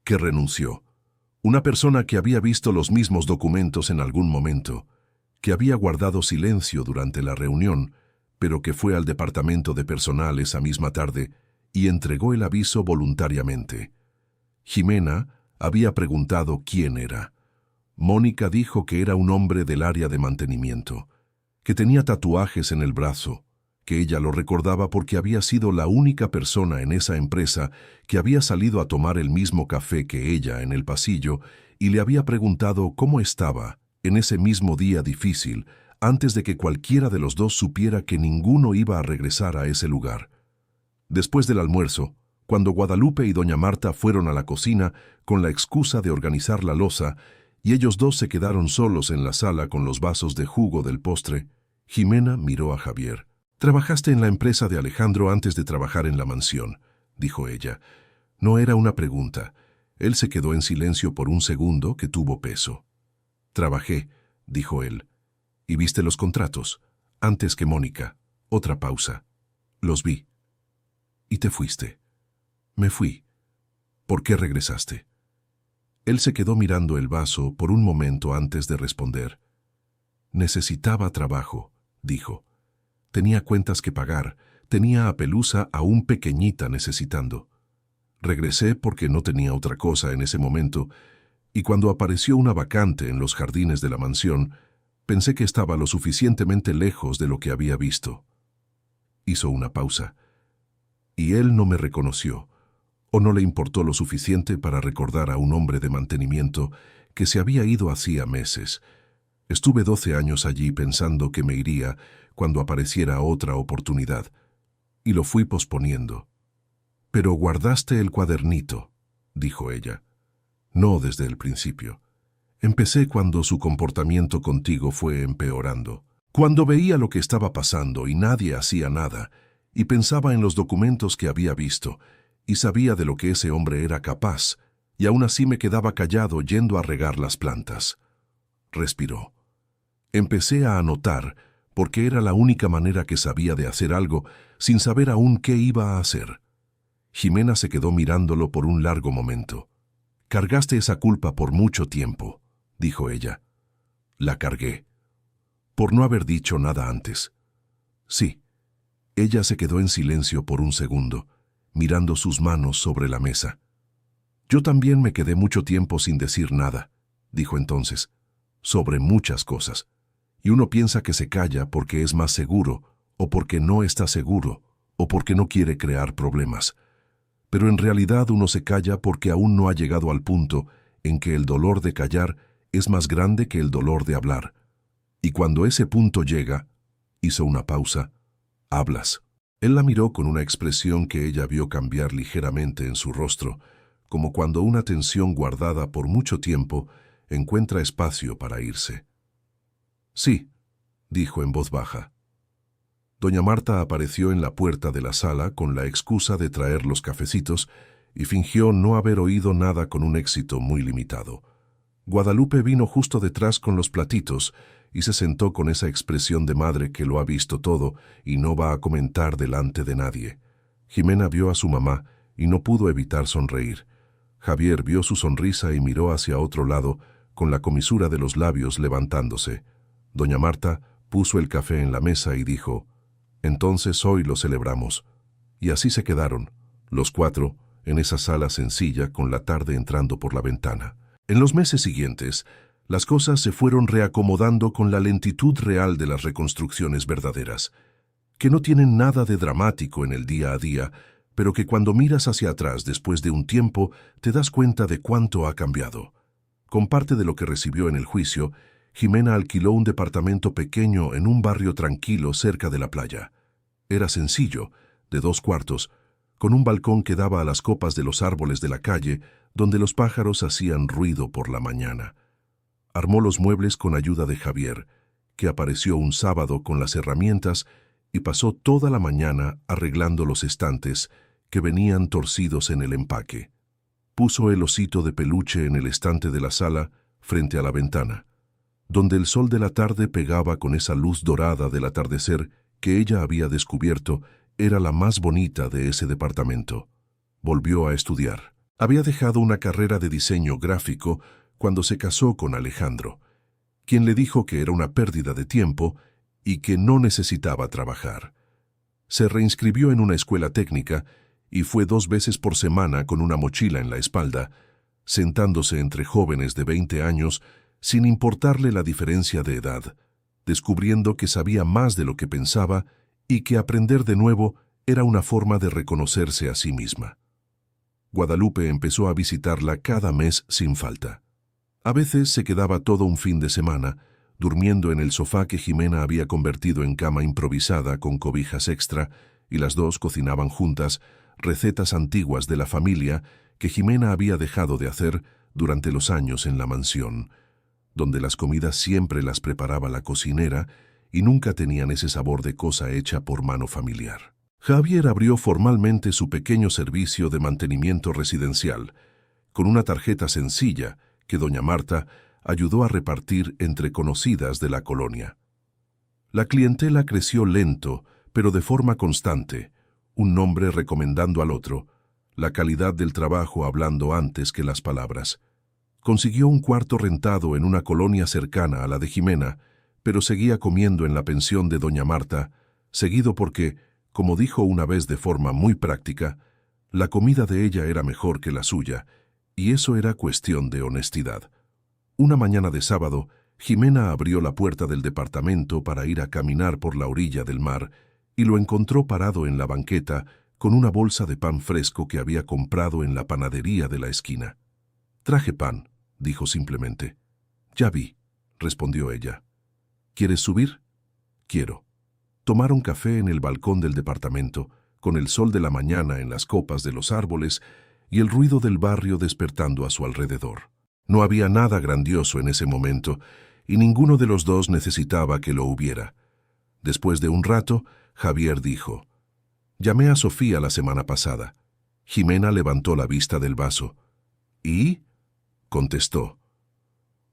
que renunció. Una persona que había visto los mismos documentos en algún momento, que había guardado silencio durante la reunión, pero que fue al departamento de personal esa misma tarde y entregó el aviso voluntariamente. Jimena había preguntado quién era. Mónica dijo que era un hombre del área de mantenimiento, que tenía tatuajes en el brazo, que ella lo recordaba porque había sido la única persona en esa empresa que había salido a tomar el mismo café que ella en el pasillo y le había preguntado cómo estaba en ese mismo día difícil antes de que cualquiera de los dos supiera que ninguno iba a regresar a ese lugar. Después del almuerzo, cuando Guadalupe y doña Marta fueron a la cocina con la excusa de organizar la loza y ellos dos se quedaron solos en la sala con los vasos de jugo del postre, Jimena miró a Javier. «Trabajaste en la empresa de Alejandro antes de trabajar en la mansión», dijo ella. No era una pregunta. Él se quedó en silencio por un segundo que tuvo peso. «Trabajé», dijo él. «¿Y viste los contratos?» «Antes que Mónica». Otra pausa. «Los vi». «¿Y te fuiste?» «Me fui». «¿Por qué regresaste?» Él se quedó mirando el vaso por un momento antes de responder. «Necesitaba trabajo», dijo. «Tenía cuentas que pagar, tenía a Pelusa aún pequeñita necesitando. Regresé porque no tenía otra cosa en ese momento, y cuando apareció una vacante en los jardines de la mansión, pensé que estaba lo suficientemente lejos de lo que había visto». Hizo una pausa. «Y él no me reconoció, o no le importó lo suficiente para recordar a un hombre de mantenimiento que se había ido hacía meses. Estuve 12 años allí pensando que me iría cuando apareciera otra oportunidad, y lo fui posponiendo». «Pero guardaste el cuadernito», dijo ella. «No desde el principio. Empecé cuando su comportamiento contigo fue empeorando. Cuando veía lo que estaba pasando y nadie hacía nada, y pensaba en los documentos que había visto, y sabía de lo que ese hombre era capaz, y aún así me quedaba callado yendo a regar las plantas». Respiró. «Empecé a anotar, porque era la única manera que sabía de hacer algo, sin saber aún qué iba a hacer». Jimena se quedó mirándolo por un largo momento. «Cargaste esa culpa por mucho tiempo», dijo ella. «La cargué. Por no haber dicho nada antes». «Sí». Ella se quedó en silencio por un segundo, mirando sus manos sobre la mesa. «Yo también me quedé mucho tiempo sin decir nada», dijo entonces, «sobre muchas cosas. Y uno piensa que se calla porque es más seguro, o porque no está seguro, o porque no quiere crear problemas. Pero en realidad uno se calla porque aún no ha llegado al punto en que el dolor de callar es más grande que el dolor de hablar. Y cuando ese punto llega», hizo una pausa, «hablas». Él la miró con una expresión que ella vio cambiar ligeramente en su rostro, como cuando una tensión guardada por mucho tiempo encuentra espacio para irse. «Sí», dijo en voz baja. Doña Marta apareció en la puerta de la sala con la excusa de traer los cafecitos y fingió no haber oído nada con un éxito muy limitado. Guadalupe vino justo detrás con los platitos y se sentó con esa expresión de madre que lo ha visto todo y no va a comentar delante de nadie. Jimena vio a su mamá y no pudo evitar sonreír. Javier vio su sonrisa y miró hacia otro lado con la comisura de los labios levantándose. Doña Marta puso el café en la mesa y dijo: «Entonces hoy lo celebramos». Y así se quedaron, los cuatro, en esa sala sencilla con la tarde entrando por la ventana. En los meses siguientes, las cosas se fueron reacomodando con la lentitud real de las reconstrucciones verdaderas, que no tienen nada de dramático en el día a día, pero que cuando miras hacia atrás después de un tiempo te das cuenta de cuánto ha cambiado. Con parte de lo que recibió en el juicio, Jimena alquiló un departamento pequeño en un barrio tranquilo cerca de la playa. Era sencillo, de 2 cuartos, con un balcón que daba a las copas de los árboles de la calle, donde los pájaros hacían ruido por la mañana. Armó los muebles con ayuda de Javier, que apareció un sábado con las herramientas y pasó toda la mañana arreglando los estantes que venían torcidos en el empaque. Puso el osito de peluche en el estante de la sala frente a la ventana, donde el sol de la tarde pegaba con esa luz dorada del atardecer que ella había descubierto era la más bonita de ese departamento. Volvió a estudiar. Había dejado una carrera de diseño gráfico cuando se casó con Alejandro, quien le dijo que era una pérdida de tiempo y que no necesitaba trabajar. Se reinscribió en una escuela técnica y fue 2 veces por semana con una mochila en la espalda, sentándose entre jóvenes de 20 años, sin importarle la diferencia de edad, descubriendo que sabía más de lo que pensaba y que aprender de nuevo era una forma de reconocerse a sí misma. Guadalupe empezó a visitarla cada mes sin falta. A veces se quedaba todo un fin de semana, durmiendo en el sofá que Jimena había convertido en cama improvisada con cobijas extra, y las dos cocinaban juntas recetas antiguas de la familia que Jimena había dejado de hacer durante los años en la mansión, donde las comidas siempre las preparaba la cocinera y nunca tenían ese sabor de cosa hecha por mano familiar. Javier abrió formalmente su pequeño servicio de mantenimiento residencial, con una tarjeta sencilla que doña Marta ayudó a repartir entre conocidas de la colonia. La clientela creció lento, pero de forma constante, un nombre recomendando al otro, la calidad del trabajo hablando antes que las palabras. Consiguió un cuarto rentado en una colonia cercana a la de Jimena, pero seguía comiendo en la pensión de doña Marta, seguido porque, como dijo una vez de forma muy práctica, la comida de ella era mejor que la suya, y eso era cuestión de honestidad. Una mañana de sábado, Jimena abrió la puerta del departamento para ir a caminar por la orilla del mar y lo encontró parado en la banqueta con una bolsa de pan fresco que había comprado en la panadería de la esquina. «Traje pan», dijo simplemente. «Ya vi», respondió ella. «¿Quieres subir?» «Quiero». Tomaron café en el balcón del departamento, con el sol de la mañana en las copas de los árboles y el ruido del barrio despertando a su alrededor. No había nada grandioso en ese momento, y ninguno de los dos necesitaba que lo hubiera. Después de un rato, Javier dijo: «Llamé a Sofía la semana pasada». Jimena levantó la vista del vaso. «¿Y?», contestó.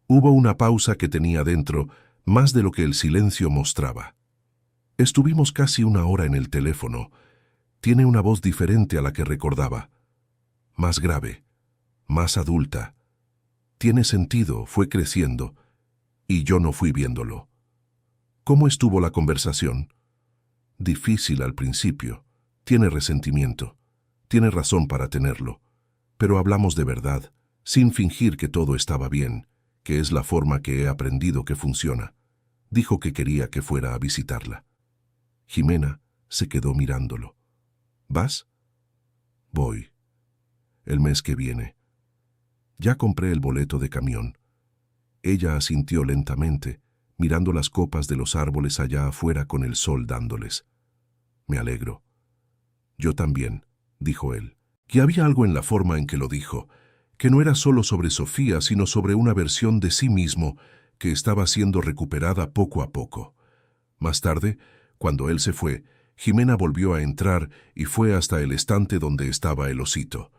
Hubo una pausa que tenía dentro más de lo que el silencio mostraba. «Estuvimos casi una hora en el teléfono. Tiene una voz diferente a la que recordaba. Más grave, más adulta. Tiene sentido, fue creciendo, y yo no fui viéndolo». «¿Cómo estuvo la conversación?» «Difícil al principio. Tiene resentimiento. Tiene razón para tenerlo. Pero hablamos de verdad, sin fingir que todo estaba bien, que es la forma que he aprendido que funciona. Dijo que quería que fuera a visitarla». Jimena se quedó mirándolo. «¿Vas?» «Voy. El mes que viene. Ya compré el boleto de camión». Ella asintió lentamente, mirando las copas de los árboles allá afuera con el sol dándoles. «Me alegro». «Yo también», dijo él. Que había algo en la forma en que lo dijo, que no era solo sobre Sofía, sino sobre una versión de sí mismo que estaba siendo recuperada poco a poco. Más tarde, cuando él se fue, Jimena volvió a entrar y fue hasta el estante donde estaba el osito.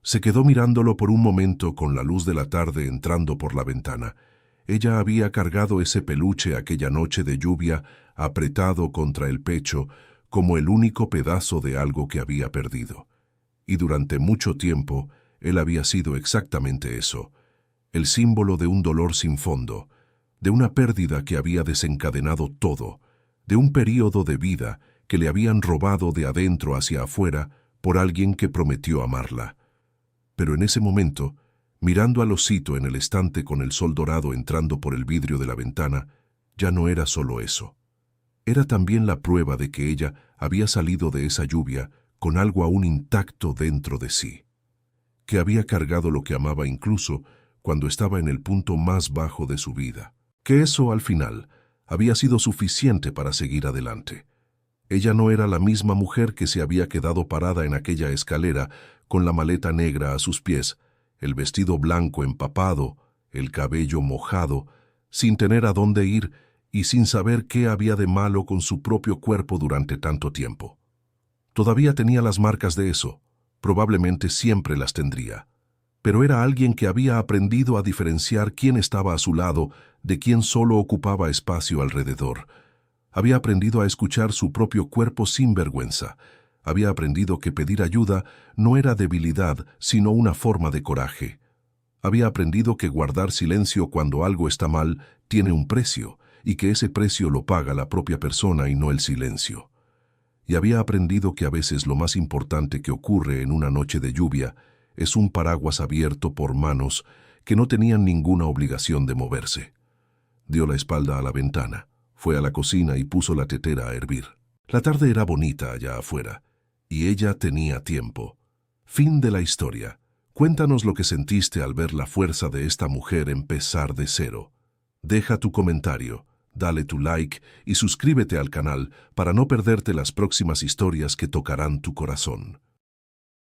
Se quedó mirándolo por un momento con la luz de la tarde entrando por la ventana. Ella había cargado ese peluche aquella noche de lluvia, apretado contra el pecho, como el único pedazo de algo que había perdido. Y durante mucho tiempo, él había sido exactamente eso, el símbolo de un dolor sin fondo, de una pérdida que había desencadenado todo, de un período de vida que le habían robado de adentro hacia afuera por alguien que prometió amarla. Pero en ese momento, mirando al osito en el estante con el sol dorado entrando por el vidrio de la ventana, ya no era solo eso. Era también la prueba de que ella había salido de esa lluvia con algo aún intacto dentro de sí, que había cargado lo que amaba incluso cuando estaba en el punto más bajo de su vida, que eso al final había sido suficiente para seguir adelante. Ella no era la misma mujer que se había quedado parada en aquella escalera con la maleta negra a sus pies, el vestido blanco empapado, el cabello mojado, sin tener a dónde ir y sin saber qué había de malo con su propio cuerpo durante tanto tiempo. Todavía tenía las marcas de eso, probablemente siempre las tendría, pero era alguien que había aprendido a diferenciar quién estaba a su lado de quién solo ocupaba espacio alrededor. Había aprendido a escuchar su propio cuerpo sin vergüenza. Había aprendido que pedir ayuda no era debilidad, sino una forma de coraje. Había aprendido que guardar silencio cuando algo está mal tiene un precio, y que ese precio lo paga la propia persona y no el silencio. Y había aprendido que a veces lo más importante que ocurre en una noche de lluvia es un paraguas abierto por manos que no tenían ninguna obligación de moverse. Dio la espalda a la ventana, fue a la cocina y puso la tetera a hervir. La tarde era bonita allá afuera, y ella tenía tiempo. Fin de la historia. Cuéntanos lo que sentiste al ver la fuerza de esta mujer empezar de cero. Deja tu comentario, dale tu like y suscríbete al canal para no perderte las próximas historias que tocarán tu corazón.